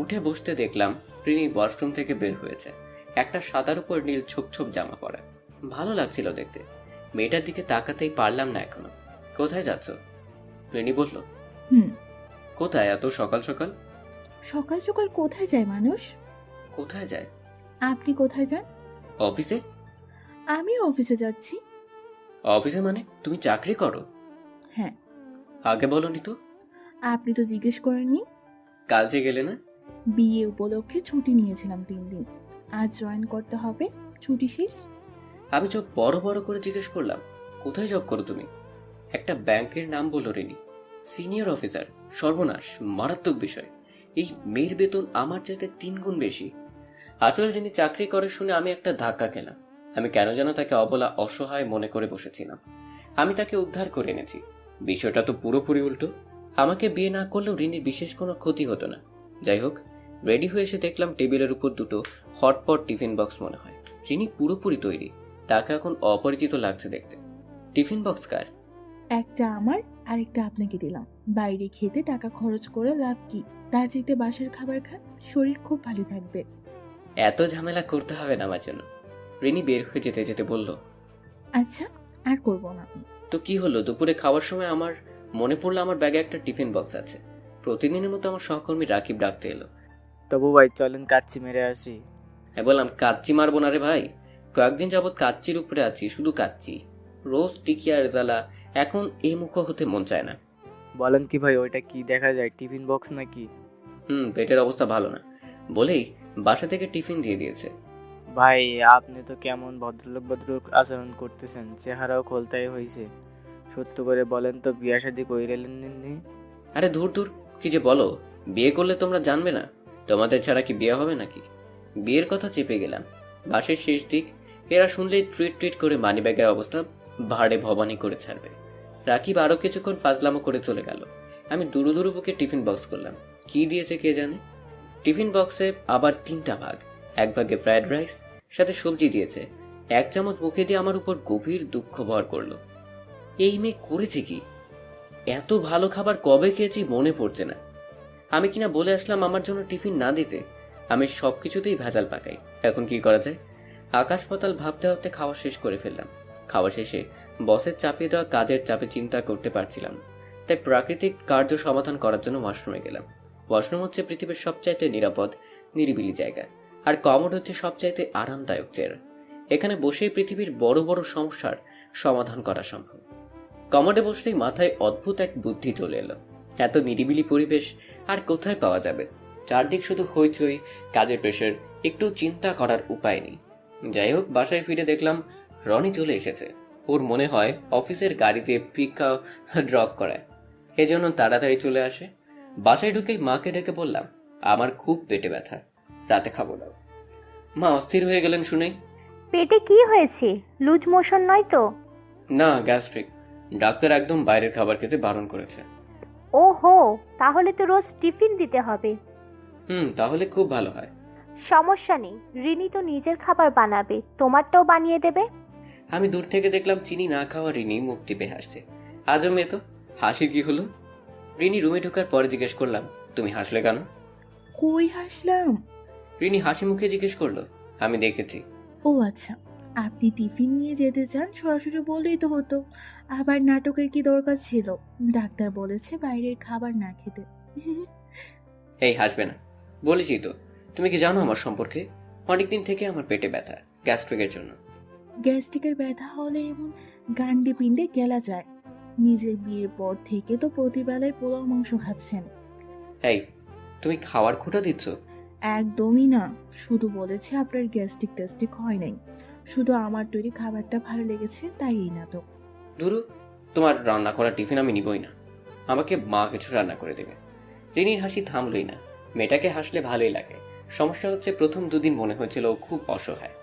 উঠে বসতে দেখলাম রিনি ওয়াশরুম থেকে বের হয়েছে, একটা সাদার উপর নীল ছোপ ছোপ জামা পরা। ভালো লাগছিল দেখতে। মেয়েটার দিকে তাকাতেই পারলাম না এখনো। কোথায় যাচ্ছ? রিনি বলল। কোথায় এত সকাল সকাল? সকাল সকাল কোথায় যায় মানুষ? কোথায় যায়? আপনি কোথায় যান? অফিসে। আমি অফিসে যাচ্ছি। অফিসে মানে তুমি চাকরি করো? হ্যাঁ। আগে বলনি তো। আপনি তো জিজ্ঞেস করেননি। কাল যে গেলে না? বিয়ে উপলক্ষে ছুটি নিয়েছিলাম 3 দিন, আজ জয়েন করতে হবে, ছুটি শেষ। আমি চোখ বড় বড় করে জিজ্ঞেস করলাম, কোথায় জব করো তুমি? একটা ব্যাংকের নাম বললো রিনি। Senior officer. সর্বনাশ, মারাত্মক বিষয়। এই মেয়ের বেতন আমার চাইতে 3 গুণ বেশি। আসলে রিনি চাকরি করে শুনে আমি একটা ধাক্কা খেলাম। আমি কেন যেন তাকে অবলা অসহায় মনে করে বসেছিলাম। আমি তাকে উদ্ধার করে এনেছি। বিষয়টা তো পুরোপুরি উল্টো। আমাকে বিয়ে না করলেও রিনির বিশেষ কোনো ক্ষতি হতো না। যাই হোক, রেডি হয়ে এসে দেখলাম টেবিলের উপর দুটো হটপট টিফিন বক্স মনে হয়। রিনি পুরোপুরি তৈরি, তাকে এখন অপরিচিত লাগছে দেখতে। টিফিন বক্স কার? একটা আমার আর একটা আপনাকে দিলাম। বাইরে খেতে টাকা খরচ করে লাভ কি? তার চাইতে বাসার খাবার খান, শরীর খুব ভালো থাকবে। এত ঝামেলা করতে হবে না আমার জন্য। রিনি বের হয়ে যেতে যেতে বলল, আচ্ছা, আর করব না। তো কি হলো? দুপুরে খাওয়ার সময় আমার মনে পড়লো আমার ব্যাগে একটা টিফিন বক্স আছে। প্রতিদিনের মতো আমার সহকর্মী রাকিব ডাকতে এলো। তবু ভাই চলেন কাচ্চি মেরে আসি। হ্যাঁ, বললাম কাচ্চি মারবো না রে ভাই। কয়েকদিন যাবৎ কাচ্চির উপরে আছি, শুধু কাচ্চি। রোজ টিকিয়া রেজালা, এখন এই মুখ হতে মন চায় না। বলেন কি ভাই, ওইটা কি দেখা যায়, টিফিন বক্স নাকি? পেটের অবস্থা ভালো না বলেই বাসা থেকে টিফিন দিয়ে দিয়েছে। ভাই আপনি তো কেমন ভদ্রলোক ভদ্রলোক আচরণ করতেছেন, চেহারাও খোলতাই হয়েছে। সত্য করে বলেন তো, বিয়া শাদী কইরেলেন নি? আরে ধুর ধুর, কি যে বলো। বিয়ে করলে তোমরা জানবে না? তোমাদের ছাড়া কি বিয়ে হবে নাকি? বিয়ের কথা চেপে গেলাম। বাসের শেষ দিক, এরা শুনলেই ট্রিট ট্রিট করে মানিব্যাগের অবস্থা ভাড়ে ভবানি করে ছাড়বে। রাকিব আরো কিছুক্ষণ ফাজলামো করে চলে গেল। আমি দুরু দুরু বুকে টিফিন বক্স করলাম। কি দিয়েছে কে জানে। টিফিন বক্সে আবার 3টা ভাগ। এক ভাগে ফ্রাইড রাইস, সাথে সবজি দিয়েছে। 1 চামচ মুখে দিয়ে আমার উপর গভীর দুঃখ ভর করলো। এই মেয়ে করেছে কি? এত ভালো খাবার কবে খেয়েছি মনে পড়ছে না। আমি কিনা বলে আসলাম আমার জন্য টিফিন না দিতে। আমি সবকিছুতেই ভেজাল পাকাই। এখন কি করা যায়? আকাশ পাতাল ভাবতে ভাবতে খাওয়া শেষ করে ফেললাম। খাওয়া শেষে বসের চাপিয়ে দেওয়া কাজের চাপে চিন্তা করতে পারছিলাম, তাই প্রাকৃতিক কার্য সমাধান করার জন্য ওয়াশরুমে গেলাম। ওয়াশরুম হচ্ছে পৃথিবীর সবচাইতে নিরাপদ নিরিবিলি জায়গা, আর কমোড হচ্ছে সবচাইতে আরামদায়ক চেয়ার। এখানে বসেই পৃথিবীর বড় বড় সমস্যার সমাধান করা সম্ভব। কমোডে বসতেই মাথায় অদ্ভুত এক বুদ্ধি চলে এলো। এত নিরিবিলি পরিবেশ আর কোথায় পাওয়া যাবে? চারদিক শুধু হইচই, কাজের প্রেশার, একটু চিন্তা করার উপায় নেই। যাই হোক, বাসায় ফিরে দেখলাম রনি চলে এসেছে। ওর মনে হয় অফিসের গাড়িতে পিকা ড্রপ করায়, এজন্য তাড়াতাড়ি চলে আসে। বাসায় ঢুকেই মাকে ডেকে বললাম, আমার খুব পেটে ব্যথা, রাতে খাবো না। মা অস্থির হয়ে গেলেন শুনেই। পেটে কি হয়েছে? লুজ মোশন নয় তো? না, গ্যাস্ট্রিক। ডাক্তার একদম বাইরের খাবার খেতে বারণ করেছে। ও হো, তাহলে তো রোজ টিফিন দিতে হবে। তাহলে খুব ভালো হয়। সমস্যা নেই, রিনি তো নিজের খাবার বানাবে, তোমারটাও বানিয়ে দেবে। আমি দূর থেকে দেখলাম চিনি না খাওয়া রিনি মুখ টিপে হাসছে। আজও মেয়ে তো, হাসির কি হলো? রিনি রুমে ঢোকার পরে জিজ্ঞেস করলাম, তুমি হাসলে কেন? কই হাসলাম? রিনি হাসি মুখে জিজ্ঞেস করলো, আমি দেখেছি। ও আচ্ছা, আপনি টিফিন নিয়ে যেতে চান, সরাসরি বললেই তো হতো। আবার নাটকের কি দরকার ছিল? ডাক্তার বলেছে বাইরের খাবার না খেতে। এই হাসবে না, বলেছি তো। তুমি কি জানো আমার সম্পর্কে? অনেকদিন থেকে আমার পেটে ব্যথা, গ্যাস্ট্রিকের জন্য। গ্যাস্ট্রিকের ব্যথা হলে এমন গান্ডে পিণ্ডে গেলা যায়। নিজের বিয়ের পর থেকে তো প্রতিবেলায় পোলাও মাংস খাচ্ছেন। এই, তুমি খাওয়ার খোঁটা দিচ্ছ? একদমই না, শুধু বলেছে আপনার গ্যাস্ট্রিক টেস্টিক হয় নাই, শুধু আমার তৈরি খাবারটা ভালো লেগেছে তাই এই নাটক। ধুরু, তোমার রান্না করা টিফিন আমি নিবই না, আমাকে মা কিছু রান্না করে দেবে। রিনির হাসি থামলই না। মেয়েটাকে হাসলে ভালোই লাগে। সমস্যা হচ্ছে প্রথম দুদিন মনে হয়েছিল ও খুব অসহায়।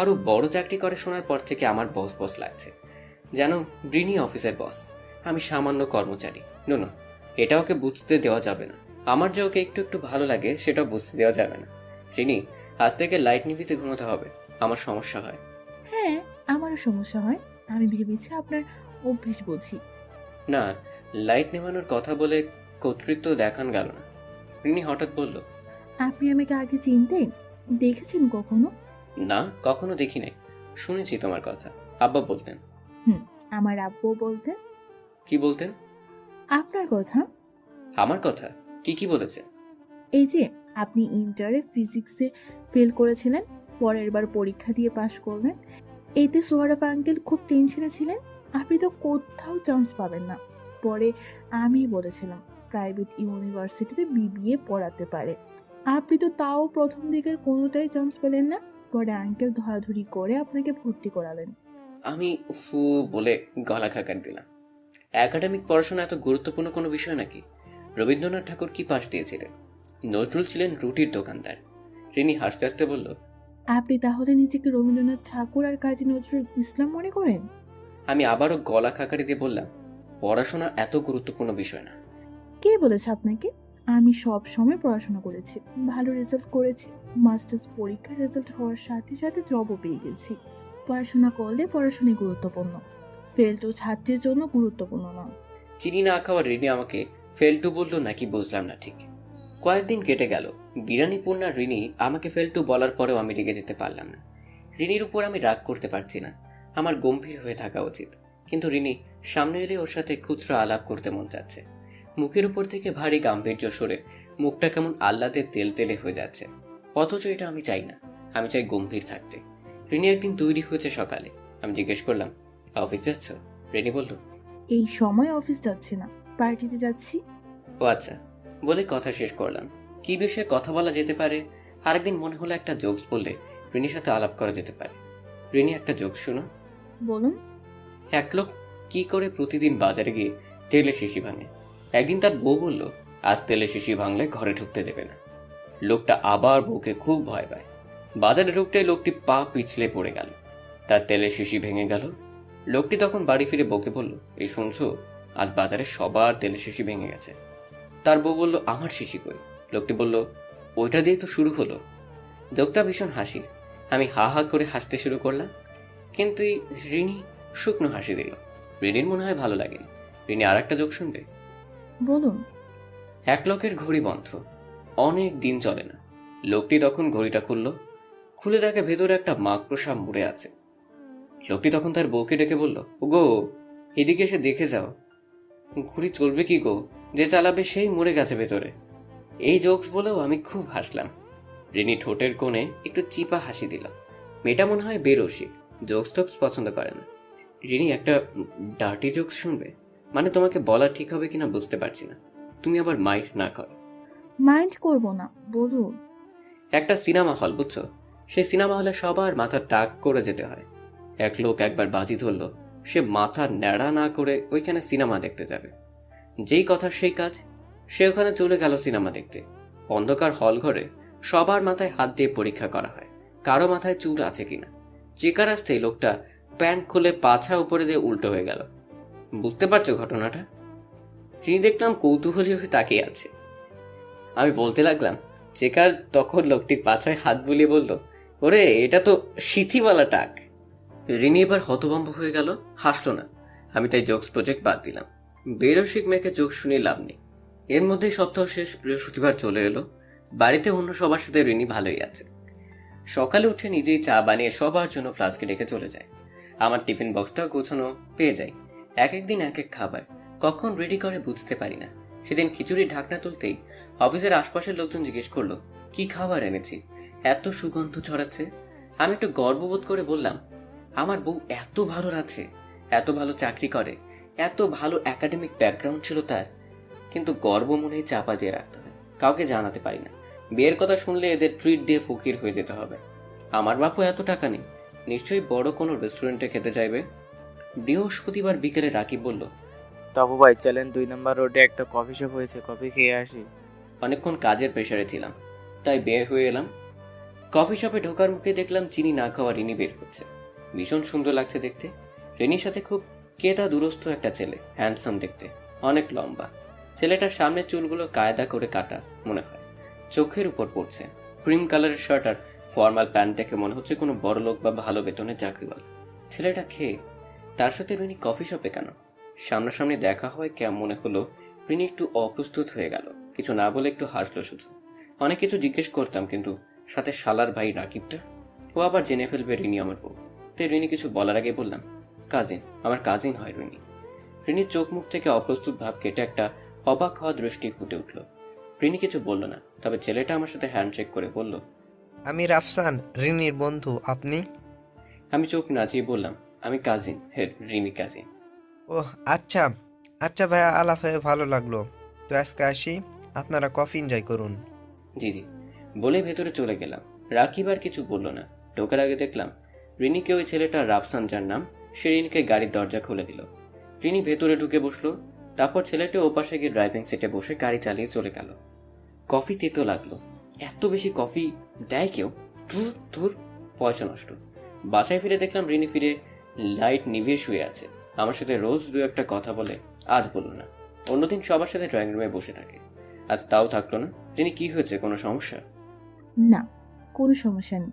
আরও বড় চাকরি করে শোনার পর থেকে আমার বস বস লাগছে, যেন রিনি অফিসের বস, আমি সামান্য কর্মচারী। নো, এটা ওকে বুঝতে দেওয়া যাবে না। আমার যে ওকে একটু একটু ভালো লাগে সেটাও বুঝতে দেওয়া যাবে না। রিনি, আজ থেকে লাইট নিভিতে ঘুমাতে হবে, আমার সমস্যা হয়। হ্যাঁ, আমারও সমস্যা হয়। আমি ভেবেছি আপনার অভ্যেস বুঝি। না, লাইট নেভানোর কথা বলে কর্তৃত্ব দেখান গেল না। রিনি হঠাৎ বলল, আপনি আমাকে আগে চিনতেন? দেখেছেন কখনো? না, কখনো দেখি নাই, শুনেছি তোমার কথা। আব্বা বলতেন। আমার আব্বু বলতেন। কি বলতেন? আপনার কথা। আমার কথা? কি কি বলেছে? এই যে আপনি ইন্টারে ফিজিক্সে ফেল করেছিলেন, পরের বার পরীক্ষা দিয়ে পাশ করলেন, এতে সোহরাব আঙ্কেল খুব টেনশনে ছিলেন। আপনি তো কোথাও চান্স পাবেন না। পরে আমি বলেছিলাম প্রাইভেট ইউনিভার্সিটিতে বিবিএ পড়াতে পারে। আপনি তো তাও প্রথম দিকের কোনোটাই চান্স পেলেন না। পরে আঙ্কেল ধরাধরি করে আপনাকে ভর্তি করালেন। আমি ফু বলে গলা খাকার দিলাম। একাডেমিক পড়াশোনা এত গুরুত্বপূর্ণ কোনো বিষয় নাকি? রবীন্দ্রনাথ ঠাকুর কি পাশ দিয়েছিলেন? নজরুল ছিলেন রুটির দোকানদার। রিনি হাসতে হাসতে বলল, আপনি তাহলে নিজেকে রবীন্দ্রনাথ ঠাকুর আর কাজী নজরুল ইসলাম মনে করেন? আমি আবারও গলা খাকারি দিয়ে বললাম, পড়াশোনা এত গুরুত্বপূর্ণ বিষয় না। কে বলেছে আপনাকে? আমি সব সময় পড়াশোনা করেছি, ভালো রেজাল্ট করেছি, মাস্টার্স পরীক্ষার রেজাল্ট হওয়ার সাথে সাথে জবও পেয়ে গেছি। পড়াশোনা করলে পড়াশোনাই গুরুত্বপূর্ণ, ফেল তো ছাত্রের জন্য গুরুত্বপূর্ণ নয়। চিনি না খাওয়া রিনি আমাকে ফেলটু বললো নাকি বুঝলাম না ঠিক। কয়েকদিন কেটে গেল। বিরানি পূর্ণা রিনি আমাকে ফেলটু বলার পরেও আমি রেগে যেতে পারলাম না। রিনির উপর আমি রাগ করতে পারছি না, আমার গম্ভীর হয়ে থাকা উচিত। কিন্তু রিনি সামনে এলে ওর সাথে খুচরো আলাপ করতে মন চাচ্ছে। মুখের উপর থেকে ভারী গাম্ভীর্য সরে মুখটা কেমন আহ্লাদে তেল তেলে হয়ে যাচ্ছে। অথচ এটা আমি চাই না, আমি চাই গম্ভীর থাকতে। রিনি একদিন তৈরি হয়েছে সকালে। আমি জিজ্ঞেস করলাম, অফিস যাচ্ছ? রিনি বলল, এই সময় অফিস যাচ্ছি না, পার্টিতে যাচ্ছি। ও আচ্ছা বলে কথা শেষ করলাম। কি বিষয়ে কথা বলা যেতে পারে? আরেকদিন মনে হলো একটা জোকস বললে রিনির সাথে আলাপ করা যেতে পারে। রিনি, একটা জোকস শোনো। বলুন। এক লোক কি করে প্রতিদিন বাজারে গিয়ে তেলের শিশি ভাঙে। একদিন তার বউ বলল, আজ তেলের শিশি ভাঙলে ঘরে ঢুকতে দেবে না। লোকটা আবার বউকে খুব ভয় পায়। বাজারে ঢুকতে লোকটি পা পিছলে পড়ে গেল, তার তেলের শিশি ভেঙে গেল। লোকটি তখন বাড়ি ফিরে বউকে বলল, এই শুনছো, আজ বাজারে সবার তেলের শিশি ভেঙে গেছে। তার বউ বলল, আমার শিশি কই? লোকটি বলল, ওইটা দিয়ে তো শুরু হলো। জোকটা ভীষণ হাসির। আমি হা হা করে হাসতে শুরু করলাম, কিন্তু রিনি শুকনো হাসি দিল। রিনির মনে হয় ভালো লাগেনি। রিনি আর একটা জোক শুনবে? বলুন। এক লোকের ঘড়ি বন্ধ, অনেক দিন চলে না। লোকটি তখন ঘড়িটা খুলে দেখে ভেতরে একটা মাকড়সা মুড়ে আছে। লোকটি তখন তার বউকে ডেকে বলল, ওগো, এদিকে এসে দেখে যাও, ঘড়ি চলবে কি গো, যে চালাবে সেই মরে গেছে ভেতরে। এই জোকস বলেও আমি খুব হাসলাম। রিনি ঠোঁটের কোণে একটু চিপা হাসি দিল। মেয়েটা মনে হয় বেরসিক, জোকস টোকস পছন্দ করে না। রিনি, একটা ডার্টি জোকস শুনবে? মানে তোমাকে বলা ঠিক হবে কিনা বুঝতে পারছি না, তুমি আবার মাইন্ড না করো। মাইন্ড করব না, বলুন। একটা সিনেমা হল, বুঝছো? সেই সিনেমা হলে সবার মাথা টাক করে যেতে হয়। এক লোক একবার বাজি ধরলো, সে মাথা ন্যাড়া না করে ওইখানে সিনেমা দেখতে যাবে। যেই কথা সেই কাজ, সে ওখানে চলে গেল সিনেমা দেখতে। অন্ধকার হল ঘরে সবার মাথায় হাত দিয়ে পরীক্ষা করা হয় কারো মাথায় চুল আছে কিনা। চেকার আসতেই লোকটা প্যান্ট খুলে পাছা উপরে দিয়ে উল্টো হয়ে গেল। বুঝতে পারছো ঘটনাটা? তিনি দেখলাম কৌতূহলী হয়ে তাকিয়ে আছে। আমি বলতে লাগলাম, চেকার তখন লোকটির পাছায় হাত বুলিয়ে বলল, ওরে, এটা তো সিথিওয়ালা টাক। রিনি এবার হতভম্ব হয়ে গেল, হাসলো না। আমি তাই জোকস প্রজেক্ট বাদ দিলাম। বেরসিক মেয়েকে জোক শুনে লাভ নেই। এর মধ্যে সপ্তাহ শেষ, বৃহস্পতিবার চলে এলো। বাড়িতে অন্য সবার সাথে রিনি ভালোই আছে। সকালে উঠে নিজেই চা বানিয়ে সবার জন্য ফ্লাস্কে রেখে চলে যায়। আমার টিফিন বক্সটাও গোছানো পেয়ে যাই। এক একদিন এক এক খাবার কখন রেডি করে বুঝতে পারি না। সেদিন খিচুড়ির ঢাকনা তুলতেই অফিসের আশপাশের লোকজন জিজ্ঞেস করলো, কি খাবার এনেছি, এত সুগন্ধ ছড়াচ্ছে। আমি একটু গর্ববোধ করে বললাম, আমার বউ এত ভালো আছে, এত ভালো চাকরি করে, এত ভালো একাডেমিক ব্যাকগ্রাউন্ড ছিল তার। কিন্তু গর্ব মনেই চাপা দিয়ে রাখতে হয়, কাউকে জানাতে পারি না। বিয়ের কথা শুনলে এদের ট্রিট দিয়ে ফকির হয়ে যেতে হবে। আমার বাপু এত টাকা নেই, নিশ্চয়ই বড় কোনো রেস্টুরেন্টে খেতে চাইবে। বৃহস্পতিবার বিকেলে রাকিব বলল, তপু ভাই চলেন 2 নম্বর রোডে একটা কফি শপ হয়েছে, কফি খেয়ে আসি। অনেকক্ষণ কাজের প্রেশারে ছিলাম, তাই বের হয়ে এলাম। কফি শপে ঢোকার মুখে দেখলাম চিনি না খাওয়া রিনি বের হচ্ছে। ভীষণ সুন্দর লাগছে দেখতে। রিনির সাথে খুব কেতা দুরস্থ একটা ছেলে, হ্যান্ডসাম দেখতে, অনেক লম্বা। ছেলেটার সামনের চুলগুলো কায়দা করে কাটা মনে হয়, চোখের উপর পড়ছে। ক্রিম কালারের শার্ট আর ফর্মাল প্যান্ট দেখে মনে হচ্ছে কোনো বড়লোক বা ভালো বেতনের চাকরিওয়ালা। ছেলেটা খেয়ে তার সাথে রিনি কফি শপে কেন? সামনাসামনি দেখা হয় কেমন মনে হলো রিনি একটু অপ্রস্তুত হয়ে গেল, কিছু না বলে একটু হাসলো শুধু। অনেক কিছু জিজ্ঞেস করতাম, কিন্তু সাথে শালার ভাই রাকিবটা, ও আবার জেনে ফেলবে রিনি আমার বউ। তাই রিনি কিছু বলার আগে বললাম, কাজিন, আমার কাজিন হয় রিনি। রিনির চোখ মুখ থেকে অপ্রস্তুত ভাব কেটে একটা অবাক হওয়া দৃষ্টি ফুটে উঠল। রিনি কিছু বলল না, তবে ছেলেটা আমার সাথে হ্যান্ডশেক করে বলল, আমি রাফসান, রিনির বন্ধু। আপনি? আমি চোখ নাচিয়ে বললাম, আমি কাজিন, রিনি কাজিন। ও আচ্ছা আচ্ছা ভাইয়া, আলাপ হয়ে ভালো লাগলো। তো আজকে আসি, আপনারা কফি এনজয় করুন। জি জি বলে ভেতরে চলে গেলাম। রাকিব আর কিছু বলল না। ঢোকার আগে দেখলাম রিনিকে ওই ছেলেটা রাফসান যার নাম, সে রিনিকে গাড়ির দরজা খুলে দিল। রিনি ভেতরে ঢুকে বসলো, তারপর ছেলেটি ওপাশে গিয়ে ড্রাইভিং সিটে বসে গাড়ি চালিয়ে চলে গেল। কফি তেতো লাগলো। এত বেশি কফি দেয় কেউ? ধুর ধুর, পয়সা নষ্ট। বাসায় ফিরে দেখলাম রিনি ফিরে লাইট নিভিয়ে শুয়ে আছে। আমার সাথে রোজ দু একটা কথা বলে, আজ বলল না। অন্যদিন সবার সাথে ড্রয়িং রুমে বসে থাকে, আজ তাও থাকলো না। রিনি কি হয়েছে, কোনো সমস্যা? না, কোনো সমস্যা নেই।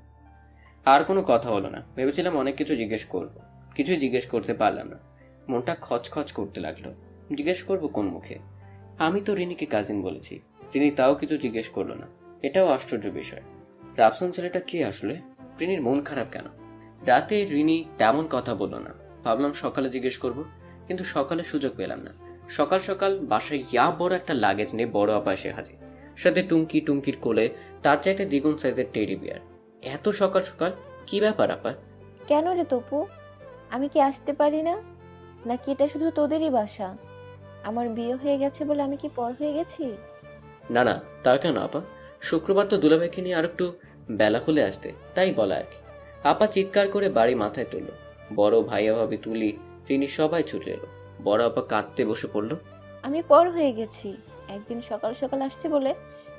আর কোনো কথা হলো না। ভেবেছিলাম অনেক কিছু জিজ্ঞেস করব, কিছুই জিজ্ঞেস করতে পারলাম না। মনটা খচখচ করতে লাগলো। জিজ্ঞেস করব কোন মুখে? আমি তো রিনিকে কাজিন বলেছি, রিনি তাও কিছু জিজ্ঞেস করলো না। এটাও আশ্চর্য বিষয়। রাফসান ছেলেটা কে আসলে? রিনির মন খারাপ কেন? রাতে রিনি তেমন কথা বললো না। ভাবলাম সকালে জিজ্ঞেস করব, কিন্তু সকালে সুযোগ পেলাম না। সকাল সকাল বাসায় বড় একটা লাগেজ নিয়ে বড় আপা এসে হাজির, সাথে টুমকির কোলে তার চাইতে দ্বিগুণ সাইজের টেডি বিয়ার। এত সকাল সকাল কি ব্যাপার আপা? কেন রে তপু, আমি কি আসতে পারি না? নাকি এটা শুধু তোদেরই বাসা? আমার বিয়ে হয়ে গেছে বলে আমি কি পর হয়ে গেছি? না না, তা কেন আপা? শুক্রবার তো দুলাভাইকে নিয়ে আর একটু বেলা হলে আসতে, তাই বলা আর কি। আপা চিৎকার করে বাড়ি মাথায় তুলল। বড় ভাইয়া ভাবি তুলি রিনি সবাই ছুটে এলো। বড় আপা কাঁদতে বসে পড়লো। আমি পর হয়ে গেছি। একদিন সকাল সকাল আসছে বলে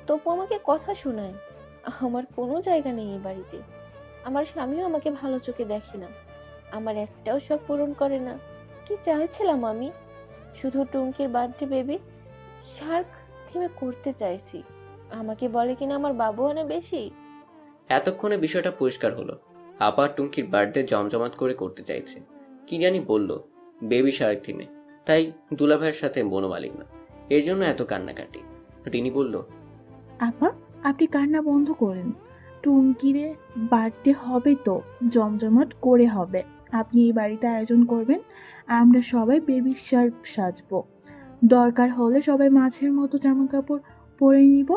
তপু আমাকে কথা শোনায়। আমার কোনো জায়গা নেই এই বাড়িতে। আমার স্বামীও আমাকে ভালো চোখে দেখে না, আমার একটাও শখ পূরণ করে না। কি চাইছিলাম আমি? শুধু টুঙ্কির বার্থডে বেবি শার্ক থিমে করতে চাইছি। আমাকে বলে কিনা আমার বাবু অনেক বেশি। এতক্ষণে বিষয়টা পরিষ্কার হলো। আপা টুঙ্কির বার্থডে জমজমাট করে করতে চাইছে। কি জানি বলল, বেবি শার্ক থিমে, তাই দুলাভাইয়ের সাথে মনোমালিন্য, এই জন্য এত কান্নাকাটি। রিনি বলল, আপা, আপনি কান্না বন্ধ করেন। টুনকিরে বার্থডে হবে তো জমজমাট করে হবে। আপনি এই বাড়িতে আয়োজন করবেন, আমরা সবাই বেবি শার্ক সাজবো। দরকার হলে সবাই মাছের মতো জামা কাপড় পরে নিব।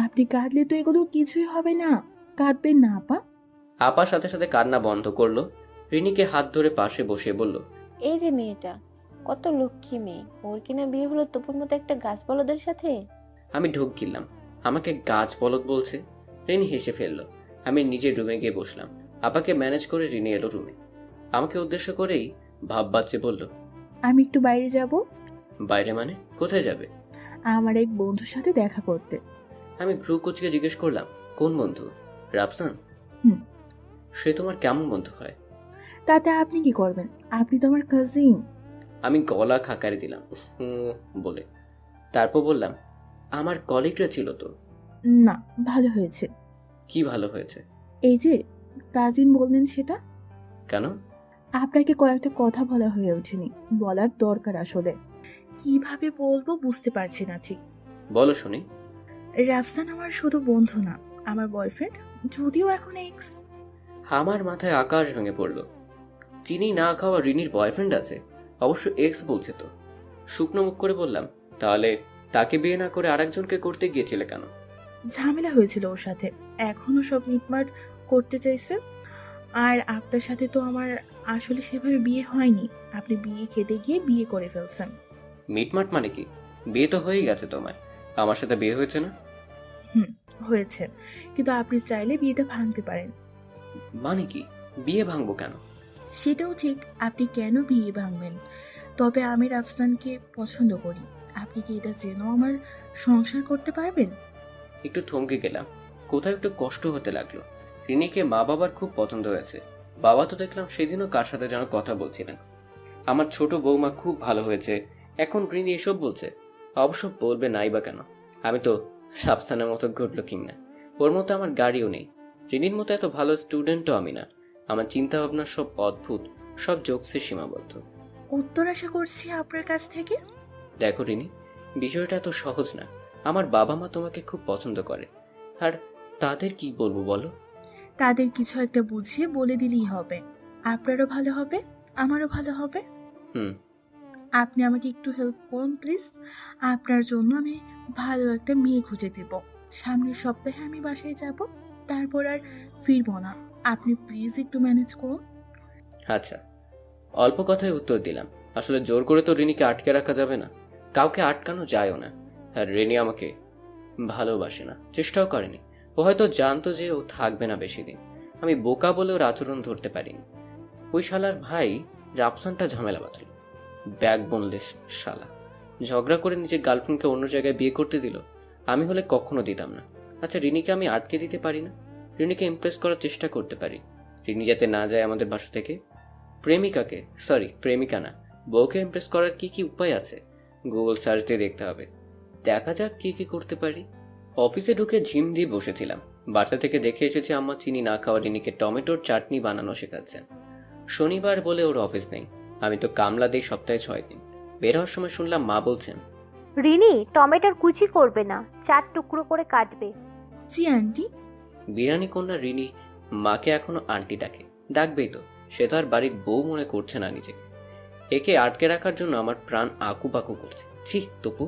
আপনি কাঁদলে তো এগুলো কিছুই হবে না। কাঁদবেন না আপা। আপার সাথে সাথে কান্না বন্ধ করলো। রিনিকে হাত ধরে পাশে বসিয়ে বলল, এই যে মেয়েটা, কত লক্ষ্মী মেয়ে, ওর কিনা বিয়ে হলো তপুর মতো একটা গাছ বলদের সাথে। আমি ঢোক গিললাম। আমাকে গাছ বলদ বলছে? রিনি হেসে ফেললো। আমি নিজের রুমে গিয়ে বসলাম। আপাকে ম্যানেজ করে রিনি এলো রুমে। আমাকে উদ্দেশ্য করেই ভাব বাচ্চে বলল, আমি একটু বাইরে যাব। বাইরে মানে? কোথায় যাবে? আমার এক বন্ধুর সাথে দেখা করতে। আমি ভ্রু কুচকে জিজ্ঞেস করলাম, কোন বন্ধু? রাফসান? হুম। সে তোমার কেমন বন্ধু হয়? তাতে আপনি কি করবেন? আপনি তো আমার কাজিন। আমি গলা খাকারি দিলাম বলে। তারপর বললাম, আমার কলিগরা ছিল তো। না, ভালো হয়েছে। কি ভালো হয়েছে? এই যে কাজিন বললেন সেটা। কেন? আপনাকে কয়েকটা কথা বলা হয়ে ওঠেনি, বলার দরকার আসলে। কিভাবে বলবো বুঝতে পারছি না ঠিক। বলো শুনি। রাফসান আমার শুধু বন্ধু না, আমার বয়ফ্রেন্ড, যদিও এখন এক্স। আমার মাথায় আকাশ ভেঙে পড়লো। চিনি না খাওয়া রিনির বয়ফ্রেন্ড আছে, অবশ্য এক্স বলছে তো। শুকনো মুখ করে বললাম, তাহলে তাকে বিয়ে না করে আরেকজনকে করতে গিয়েছিলে কেন? ঝামেলা হয়েছিল ওর সাথে, এখনো সব মিটমাট করতে চাইছে। আর আপনার সাথে তো আমার আসলে সেভাবে বিয়ে হয়নি। আপনি বিয়ে খেতে গিয়ে বিয়ে করে ফেলছেন। মিটমাট মানে কি? বিয়ে তো হয়েই গেছে তোমার, আমার সাথে বিয়ে হয়েছে না? হয়েছে, কিন্তু আপনি চাইলে বিয়েটা ভাঙতে পারেন। মানে কি? বিয়ে ভাঙবো কেন? সেটাও ঠিক, আপনি কেন বিয়ে ভাঙবেন? তবে আমি রাফসানকে পছন্দ করি। আপনি কি এটা জেনেও আমার সংসার করতে পারবেন? একটু থমকে গেলাম। কোথাও একটু কষ্ট হতে লাগলো। রিনিকে মা বাবার খুব পছন্দ হয়েছে। বাবা তো দেখলাম সেদিনও কার সাথে যেন কথা বলছিলেন। আমার ছোট বৌমা খুব ভালো হয়েছে। এখন রিনি এসব বলছে। অবশ্য বলবে নাই বা কেন? আমি তো সাবসানের মতো গুড লুকিং না। ওর মতো আমার গাড়িও নেই। রিনির মতো এত ভালো স্টুডেন্টও আমি না। আমার চিন্তা ভাবনা সব অদ্ভুত, সব জোকসে সীমাবদ্ধ। উত্তর আশা করছি আপনার কাছ থেকে। দেখো রিনি, বিষয়টা এত সহজ না। আমার বাবা মা তোমাকে খুব পছন্দ করে। আর তাদের কি বলবো বলো? তাদের কিছু একটা বুঝিয়ে বলে দিলেই হবে। আপনারও ভালো হবে, আমারও ভালো হবে। হুম। আপনি আমাকে একটু হেল্প করুন প্লিজ। আপনার জন্য আমি ভালো একটা মেয়ে খুঁজে দেব। সামনের সপ্তাহে আমি বাসায় যাব, তারপর আর ফিরবো না। আপনি প্লিজ একটু ম্যানেজ করুন। আচ্ছা, অল্প কথায় উত্তর দিলাম। আসলে জোর করে তো রিনিকে আটকে রাখা যাবে না। কাউকে আটকানো যায়ও না। আর রিনি আমাকে ভালোবাসে না, চেষ্টাও করেনি। ও হয়তো জানতো যে ও থাকবে না বেশি দিন। আমি বোকা বলে ওর আচরণ ধরতে পারিনি। ওই শালার ভাই রাফসানটা ঝামেলা বাঁধল। ব্যাগ বনলেস শালা। ঝগড়া করে নিজের গার্লফ্রেন্ডকে অন্য জায়গায় বিয়ে করতে দিল। আমি হলে কখনো দিতাম না। আচ্ছা, রিনিকে আমি আটকে দিতে পারি না? রিনিকে ইমপ্রেস করার চেষ্টা করতে পারি। রিনি যাতে না যায় আমাদের বাসা থেকে। প্রেমিকা না, বউকে ইমপ্রেস করার কি কি উপায় আছে? গুগল সার্চ দিয়ে দেখতে হবে। দেখা যাক কি কি করতে পারি। অফিসে ঢুকে ঝিম দিয়ে বসেছিলাম। বাসা থেকে দেখে এসেছি আম্মা চিনি না খাওয়া রিনিকে টমেটোর চাটনি বানানো শেখাচ্ছেন। শনিবার বলে ওর অফিস নেই। আমি তো কামলা দিই সপ্তাহে 6 দিন। বের হওয়ার সময় শুনলাম মা বলছেন, রিনি টমেটোর কুচি করবে না, 4 টুকরো করে কাটবে। জি আন্টি। বিরিয়ানি কন্যা রিনি মাকে এখনো আন্টি ডাকে। ডাকবেই তো, সে তো আর বাড়ির বউ মনে করছে না নিজেকে। একে আটকে রাখার জন্য আমার প্রাণ আকুপাকু করছে। ছি তপু,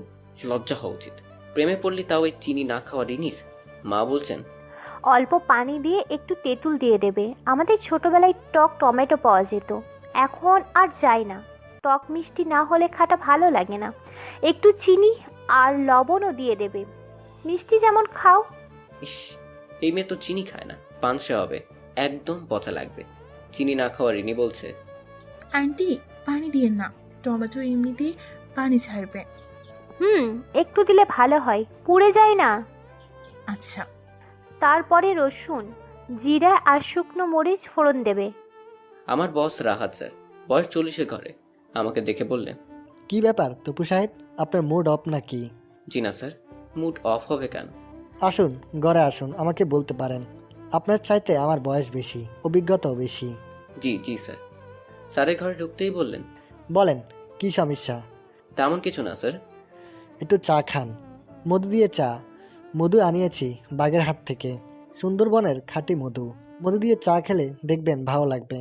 লজ্জা হওয়া উচিত। প্রেমে পড়লি তাও ওই চিনি না খাওয়া রিনির। মা বলছেন, অল্প পানি দিয়ে একটু তেঁতুল দিয়ে দেবে। আমাদের ছোটবেলায় টক টমেটো পাওয়া যেত, এখন আর যায় না। টক মিষ্টি না হলে খাটা ভালো লাগে না। একটু চিনি আর লবণও দিয়ে দেবে, মিষ্টি যেমন খাও। ইস, এই মেয়ে তো চিনি খায় না, পানসে হবে, একদম পচা লাগবে। চিনি না খাওয়া রিনি বলছে, আন্টি পানি দিয়েন না, টমেটো এমনিতেই পানি ছাড়বে। একটু দিলে ভালো হয়, পুড়ে যায় না। আচ্ছা। তারপরে রসুন, জিরা আর শুকনো মরিচ ফোড়ন দেবে। আমার বস রাহাত স্যার, বয়স 40-এর ঘরে, আমাকে দেখে বললেন, কি ব্যাপার তপু সাহেব, আপনার মুড অফ নাকি? জি না স্যার, মুড অফ হবে কেন? আসুন ঘরে আসুন, আমাকে বলতে পারেন। আপনার চাইতে আমার বয়স বেশি, অভিজ্ঞতাও বেশি। জি জি স্যার। স্যারের ঘরে ঢুকতেই বললেন, বলেন কি সমস্যা? তেমন কিছু না স্যার। একটু চা খান, মধু দিয়ে চা। মধু আনিয়েছি বাগেরহাট থেকে, সুন্দরবনের খাঁটি মধু। মধু দিয়ে চা খেলে দেখবেন ভালো লাগবে।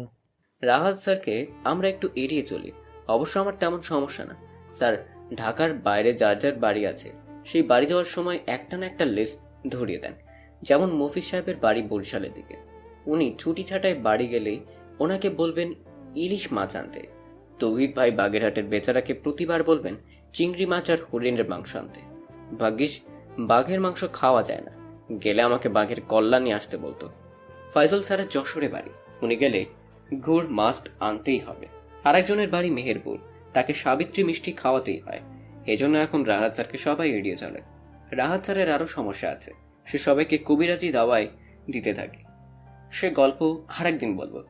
রাহাত স্যারকে আমরা একটু এড়িয়ে চলি। অবশ্য আমার তেমন সমস্যা না। স্যার ঢাকার বাইরে যার যার বাড়ি আছে, সেই বাড়ি যাওয়ার সময় একটা না একটা লিস্ট ধরিয়ে দেন। যেমন মফিজ সাহেবের বাড়ি বরিশালের দিকে। উনি ছুটি ছাটায় বাড়ি গেলেই ওনাকে বলবেন ইলিশ মাছ আনতে। তৌহিদ ভাই বাগেরহাটের বেচারাকে প্রতিবার বলবেন চিংড়ি মাছ আর হরিণের মাংস আনতে। ভাগ্যিস বাঘের মাংস খাওয়া যায় না, গেলে আমাকে বাঘের কল্লা নিয়ে আসতে বলতো। ফয়জল স্যারের যশোরে বাড়ি, উনি গেলে গুড় মাস্ট আনতেই হবে। আরেকজনের বাড়ি মেহেরপুর, তাকে সাবিত্রী মিষ্টি খাওয়াতেই হয়। এজন্য এখন রাহাত স্যারকে সবাই এড়িয়ে চলে। রাহাত স্যারের আরও সমস্যা আছে, সে সবাইকে কবিরাজি দাওয়ায় দিতে থাকে। সে গল্প আরেকদিন বলবো।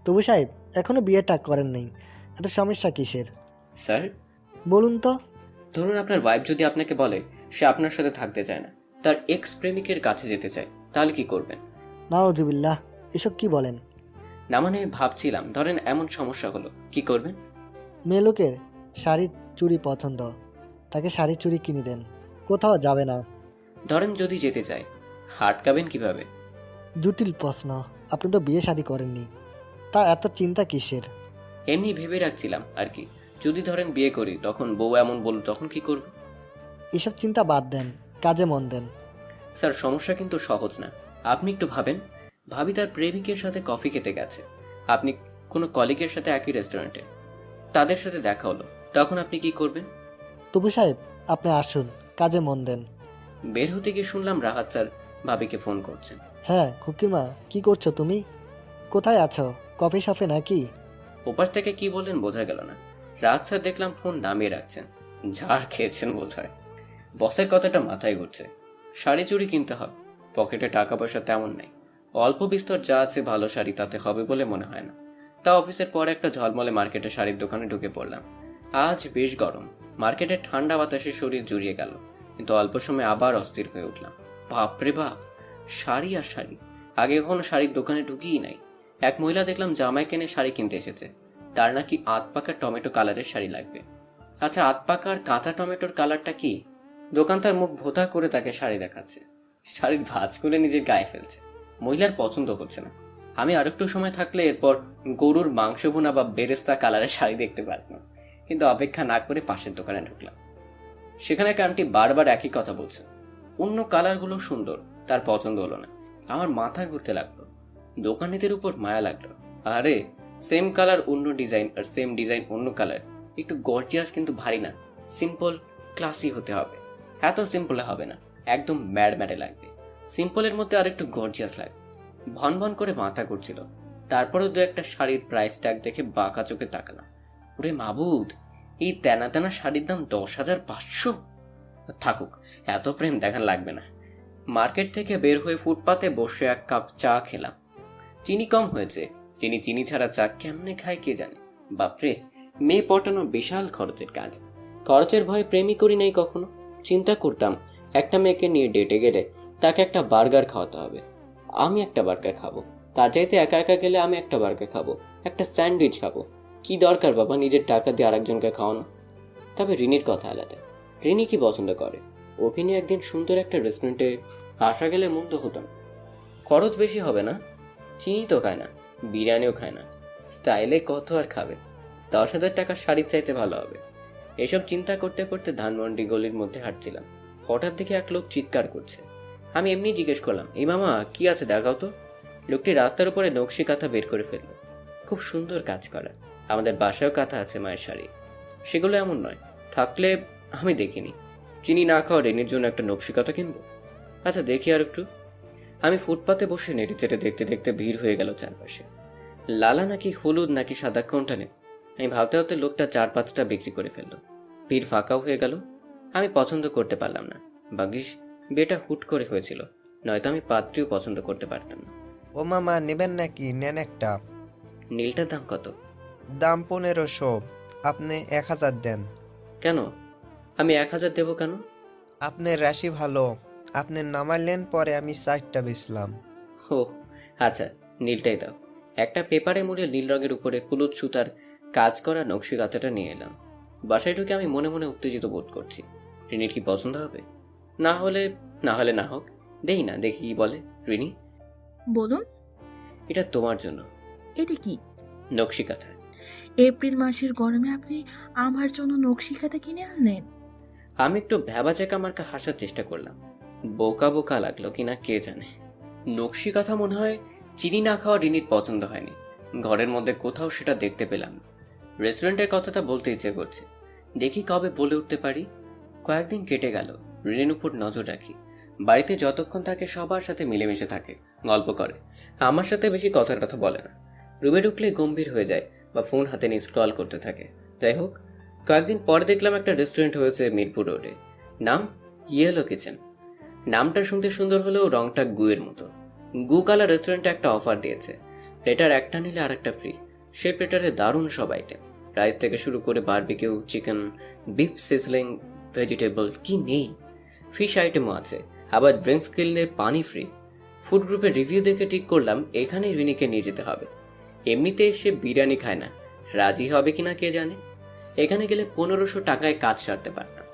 তবু সাহেব এখনো বিয়েটা করেন নাই, এত সমস্যা কিসের? স্যার বলুন তো। ধরুন আপনার ওয়াইফ যদি আপনাকে বলে সে আপনার সাথে থাকতে চায় না, তার এক্স প্রেমিকের কাছে যেতে চায়, তাহলে কি করবেন? নাউজুবিল্লাহ, এসব কি বলেন? না মানে ভাবছিলাম, ধরেন এমন সমস্যা হলো, কি করবেন? মেয়ে লোকের শাড়ি চুড়ি পছন্দ, তাকে শাড়ি চুড়ি কিনে দেন, কোথাও যাবে না। ধরেন যদি যেতে চায়, আটকাবেন কিভাবে? জটিল প্রশ্ন, আপনি তো বিয়ে শাদী করেননি, তা এত চিন্তা কিসের? এমনি ভেবে রাখছিলাম আর কি। যদি ধরেন বিয়ে করি, তখন বউ এমন বলল, তখন কি করব? এসব চিন্তা বাদ দেন, কাজে মন দেন। স্যার সমস্যা কিন্তু সহজ না, আপনি একটু ভাবেন। ভাবি তার প্রেমিকের সাথে কফি খেতে গেছে, আপনি কোনো কলিগের সাথে একই রেস্টুরেন্টে, তাদের সাথে দেখা হলো, তখন আপনি কি করবেন? তবু সাহেব আপনি আসুন, কাজে মন দেন। বের হতে গিয়ে শুনলাম রাহাত স্যার ভাবিকে ফোন করছেন। হ্যাঁ খুকিমা, কি করছো তুমি? কোথায় আছো? কফি শপে নাকি? ওপাশ থেকে কি বললেন বোঝা গেল না। রাত স্যার দেখলাম ফোন নামিয়ে রাখছেন। ঝাড় খেয়েছেন বোধ হয়। বসের কথাটা মাথায় ঘুরছে। শাড়ি চুড়ি কিনতে হবে। পকেটে টাকা পয়সা তেমন নেই। অল্প বিস্তর যা আছে ভালো শাড়ি তাতে হবে বলে মনে হয় না। তা অফিসের পর একটা ঝলমলে মার্কেটে শাড়ির দোকানে ঢুকে পড়লাম। আজ বেশ গরম। মার্কেটের ঠান্ডা বাতাসে শরীর জুড়িয়ে গেল, কিন্তু অল্প সময় আবার অস্থির হয়ে উঠলাম। বাপরে বাপ, শাড়ি আর শাড়ি। আগে কখনো শাড়ির দোকানে ঢুকিই নাই। এক মহিলা দেখলাম জামাই কিনে শাড়ি কিনতে এসেছে। তার নাকি আধ পাকা টমেটো কালারের শাড়ি লাগবে। আচ্ছা, আধ পাকা আর কাঁচা টমেটোর কালারটা কি? দোকানদার মুখ ভোতা করে তাকে শাড়ি দেখাচ্ছে। শাড়ির ভাঁজ করে নিজের গায়ে ফেলছে। মহিলার পছন্দ হচ্ছে না। আমি আরেকটু সময় থাকলে এরপর গরুর মাংস ভুনা বা বেরেস্তা কালারের শাড়ি দেখতে পারতাম, কিন্তু অপেক্ষা না করে পাশের দোকানে ঢুকলাম। সেখানে আন্টি বারবার একই কথা বলছে। অন্য কালারগুলো সুন্দর, তার পছন্দ হলো না। আমার মাথা ঘুরতে লাগলো। দোকানিদের উপর মায়া লাগলো। আরে, সেম কালার অন্য ডিজাইন আর সেম ডিজাইন অন্য কালার, একটু গর্জিয়াস কিন্তু ভারী না, সিম্পল ক্লাসি হতে হবে। এত সিম্পলে হবে না, একদম ম্যাড ম্যাডে লাগবে। সিম্পলের মধ্যে আর একটু গর্জিয়াস লাগবে। ভন ভন করে মাথা ঘুরছিল। তারপরেও দু একটা শাড়ির প্রাইস ট্যাগ দেখে বাঁকা চোখে তাকালাম। ওরে মাবুদ, এই তেনা তেনা শাড়ির দাম 10,500! থাকুক, এত প্রেম দেখান লাগবে না। মার্কেট থেকে বের হয়ে ফুটপাতে বসে এক কাপ চা খেলাম। চিনি কম হয়েছে। চিনি ছাড়া চা কেমনে খায় কে জানে। বাপরে, মেয়ে পটানো বিশাল খরচের কাজ। খরচের ভয়ে প্রেমই করি নাই কখনো। চিন্তা করতাম একটা মেয়েকে নিয়ে ডেটে গেলে তাকে একটা বার্গার খাওয়াতে হবে, আমি একটা বার্গার খাবো। তার চাইতে একা একা গেলে আমি একটা বার্গার খাবো, একটা স্যান্ডউইচ খাবো। কি দরকার বাবা নিজের টাকা দিয়ে আরেকজনকে খাওয়ানো? তবে রিনির কথা আলাদা। রিনি কি পছন্দ করে? ওকে নিয়ে একদিন সুন্দর একটা রেস্টুরেন্টে আসা গেলে মন্দ হতো না। খরচ বেশি হবে না। চিনি তো খায় না, বিরিয়ানিও খায় না, স্টাইলে কত আর খাবে? 10,000 টাকার শাড়ির চাইতে ভালো হবে। এসব চিন্তা করতে করতে ধানমন্ডি গলির মধ্যে হাঁটছিলাম। হঠাৎ দেখে এক লোক চিৎকার করছে। আমি এমনি জিজ্ঞেস করলাম, এই মামা কি আছে দেখাও তো। লোকটি রাস্তার উপরে নকশি কাঁথা বের করে ফেলল। খুব সুন্দর কাজ করা। আমাদের বাসায়ও কাঁথা আছে মায়ের শাড়ি। সেগুলো এমন নয়, থাকলে আমি দেখিনি। চিনি না খাওয়া রেনির জন্য একটা নকশি কাঁথা কিনবো। আচ্ছা দেখি আর একটু। আমি ফুটপাতে বসে নেড়ে চেটে দেখতে দেখতে ভিড় হয়ে গেল চারপাশে। লালা নাকি হলুদ নাকি সাদা কোনটা নেব? আমি ভাবতে ভাবতে লোকটা 4-5টা বিক্রি করে ফেললো। ভিড় ফাঁকাও হয়ে গেল। আমি পছন্দ করতে পারলাম না। ভাগ্যিস বিয়েটা হুট করে হয়েছিল, নয়তো আমি পাত্রীও পছন্দ করতে পারতাম না। ও মামা, নেবেন নাকি? নেন একটা। নীলটার দাম কত? দাম 1500। আপনি 1000 দেন। কেন? আমি 1000 দেবো কেন? আপনার রাশি ভালো, আপনি নামাইলেন, পরে আমি 4টা বেচলাম। ও আচ্ছা, নীলটাই দাও। একটা পেপারে মুড়ে নীল রঙের উপরে হলুদ সুতার কাজ করা নকশি কাঁথাটা নিয়ে এলাম। বাসায় ঢুকে আমি মনে মনে উত্তেজিত বোধ করছি। রিনির কি পছন্দ হবে? না হলে না হোক, দেই না, দেখি কি বলে। রিনি, বলুন। এটা তোমার জন্য। এটা কি? নকশি কাঁথা। এপ্রিল মাসের গরমে আপনি আমার জন্য নকশি খাতা কিনে আনলেন? আমি একটু ভ্যাবাচাকা মার্কা হাসার চেষ্টা করলাম। বোকা বোকা লাগলো কিনা কে জানে। নকশি কাঁথা মনে হয় চিনি না খাওয়া রিনির পছন্দ হয়নি। ঘরের মধ্যে কোথাও সেটা দেখতে পেলাম না। রেস্টুরেন্টের কথাটা বলতে ইচ্ছে করছে, দেখি কবে বলে উঠতে পারি। কয়েকদিন কেটে গেল। রিনির উপর নজর রাখি। বাড়িতে যতক্ষণ থাকে সবার সাথে মিলেমিশে থাকে, গল্প করে। আমার সাথে বেশি কথা বলে না। রুমে ঢুকলে গম্ভীর হয়ে যায় বা ফোন হাতে নিয়ে স্ক্রল করতে থাকে। যাই হোক, কয়েকদিন পরে দেখলাম একটা রেস্টুরেন্ট হয়েছে মিরপুর রোডে। নাম ইয়েলো কিচেন। নামটা শুনতে সুন্দর হলেও রংটা গুয়ের মতো। গু কালার রেস্টুরেন্টে একটা অফার দিয়েছে, প্লেটার একটা নিলে আর একটা ফ্রি। সেই প্লেটারে দারুণ সব আইটেম, রাইস থেকে শুরু করে barbecue, chicken, beef sizzling, vegetable, কি নেই। ফিশ আইটেমও আছে, আবার ড্রিঙ্কস কিনলে পানি ফ্রি। ফুড গ্রুপের রিভিউ দেখে ঠিক করলাম এখানেই রিনিকে নিয়ে যেতে হবে। এমনিতে সে বিরিয়ানি খায় না, রাজি হবে কিনা কে জানে। এখানে গেলে 1500 টাকায় কাজ সারতে পারতাম।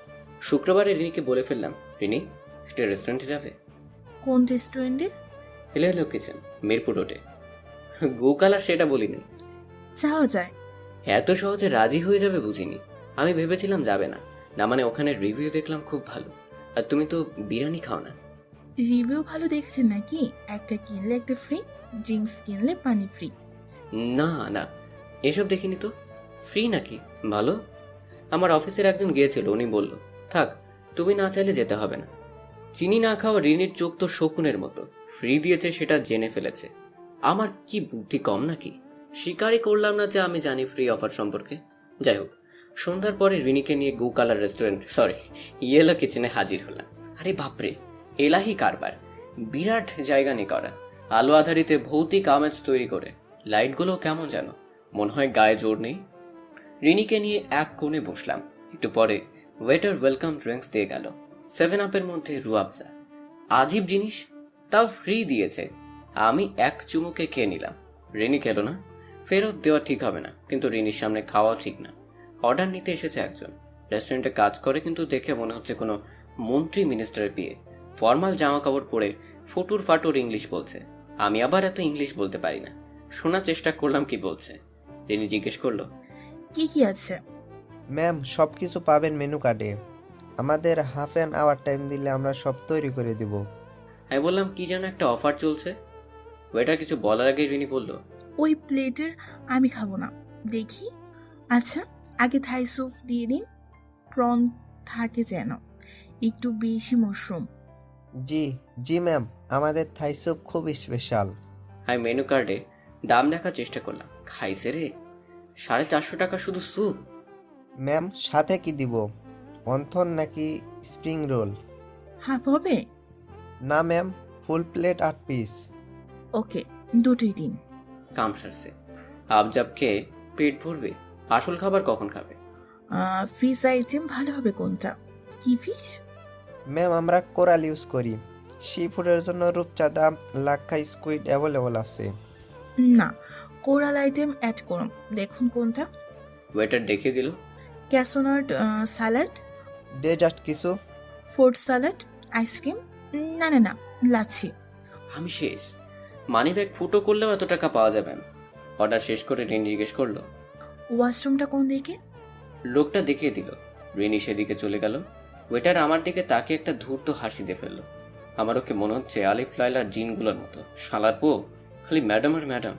শুক্রবারে রিনিকে বলে ফেললাম, রিনি একটা রেস্টুরেন্টে যাবে? কোন রেস্টুরেন্টে? ইয়েলো কিচেন, মিরপুর রোডে। গু কালার সেটা বলিনি। যাওয়া যায়। এত সহজে রাজি হয়ে যাবে বুঝিনি। আমি ভেবেছিলাম যাবে না। না মানে ওখানে রিভিউ দেখলাম খুব ভালো। আর তুমি তো বিরিয়ানি খাও না। রিভিউ ভালো দেখেছেন নাকি? একটা কিনলে একটা ফ্রি, ড্রিঙ্কস কিনলে পানি ফ্রি। না, এসব দেখিনি তো। ফ্রি নাকি? ভালো। আমার অফিসের একজন গিয়েছিল, উনি বলল থাক, তুমি না চাইলে যেতে হবে না। চিনি না খাওয়া রিনির চোখ তো শকুনের মতো, ফ্রি দিয়েছে সেটা জেনে ফেলেছে। আমার কি বুদ্ধি কম নাকি? স্বীকারই করলাম না যে আমি জানি ফ্রি অফার সম্পর্কে। যাই হোক, সন্ধ্যার পরে রিনিকে নিয়ে গো কালার রেস্টুরেন্ট ইয়েলো কিচেনে হাজির হলাম। আরে বাপরে, এলাহি কারবার! বিরাট জায়গা নিয়ে করা, আলো আধারিতে ভৌতিক আমেজ তৈরি করে। লাইটগুলো কেমন যেন, মনে হয় গায়ে জোর নেই। রিনিকে নিয়ে এক কোণে বসলাম। একটু পরে ওয়েটার ওয়েলকাম ড্রিঙ্কস দিয়ে গেল। 7 আপের মধ্যে রুয়াবজা, আজীব জিনিস, তাও ফ্রি দিয়েছে। আমি এক চুমুকে খেয়ে নিলাম। রিনি খেলো না, ফেরত দেওয়া ঠিক হবে না, কিন্তু রিনির সামনে খাওয়াও ঠিক না। অর্ডার নিতে এসেছে একজন, রেস্টুরেন্টে কাজ করে, কিন্তু দেখে মনে হচ্ছে কোনো মন্ত্রী মিনিস্টারের বিয়ে। ফর্মাল জামা কাপড় পরে ফুটুর ফাটুর ইংলিশ বলছে। আমি আবার এত ইংলিশ বলতে পারি না, শোনার চেষ্টা করলাম কি বলছে। রিনি জিজ্ঞেস করলো, কি কি আছে? ম্যাম, সব কিছু পাবেন মেনু কার্ডে। আমাদের হাফ অ্যান আওয়ার টাইম দিলে আমরা সব তৈরি করে দিব। আমি বললাম, কি যেন একটা অফার চলছে। ওয়েটার কিছু বলার আগে রিনি বলল, ওই প্লেটের আমি খাবো না, দেখি। আচ্ছা, আগে থাই স্যুপ দিয়ে দিন, প্রন থাকে যেন, একটু বেশি মাশরুম। জি জি ম্যাম, আমাদের থাই স্যুপ খুব স্পেশাল। আমি মেনু কার্ডে দাম দেখার চেষ্টা করলাম। খাইছে রে, 450 টাকা শুধু স্যুপ। ম্যাম, সাথে কি দিব? অন্থন নাকি স্প্রিং রোল? হাফ হবে? না ম্যাম, ফুল প্লেট 8 পিস। ওকে, দুটোই দিন। কাম সারছে, আবজাব খেয়ে পেট ভরবে, আসল খাবার কখন খাবে? ফিশ আইটেম ভালো হবে কোনটা? কি ফিশ? ম্যাম, আমরা কোরাল ইউজ করি। সি ফুডের জন্য রূপচাঁদা, লাক্ষা, স্কুইড অ্যাভেলেবল আছে। না, কোরাল আইটেম অ্যাড করুন, দেখুন কোনটা। ওয়েটার দেখিয়ে দিল। ক্যাসোনাট স্যালাড, ডেজার্ট কিছু? Fruit salad, ice cream. না না না, লাচ্ছি। আমি শেষ, মানি ব্যাগ ফুটো করলেও এত টাকা পাওয়া যাবে না। অর্ডার শেষ করে রিনি জিজ্ঞেস করলো, ওয়াশরুমটা কোন দিকে? লোকটা দেখিয়ে দিল। রিনি সেদিকে চলে গেল। ওয়েটার আমার দিকে তাকে একটা ধূর্ত হাসি দিয়ে ফেললো। আমার ওকে মনে হচ্ছে আলিফ লাইলার জিনগুলোর মতো, শালার পো, খালি ম্যাডাম আর ম্যাডাম।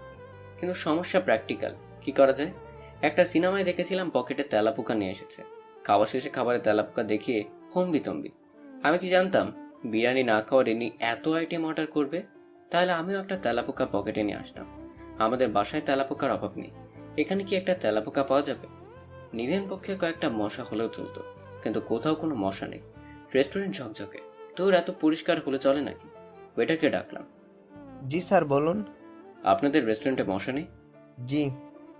কিন্তু সমস্যা প্র্যাকটিক্যাল, কি করা যায়? একটা সিনেমায় দেখেছিলাম পকেটে তেলাপোকা নিয়ে এসেছে, খাওয়া শেষে খাবারে তেলাপোকা দেখিয়ে হম্বিতম্বি। আমি কি জানতাম বিরিয়ানি না খাওয়া রিনি এত আইটেম অর্ডার করবে? তাহলে আমিও একটা তেলাপোকা পকেটে নিয়ে আসতাম। আমাদের বাসায় তেলাপোকার অভাব নেই, এখানে কি একটা তেলাপোকা পাওয়া যাবে? নিদেন পক্ষে কয়েকটা মশা হলেও চলতো, কিন্তু কোথাও কোনো মশা নেই। রেস্টুরেন্ট ঝকঝকে, তোর এত পরিষ্কার হলে চলে নাকি? ওয়েটারকে ডাকলাম, জি স্যার, বলুন। আপনাদের রেস্টুরেন্টে মশা নেই? জি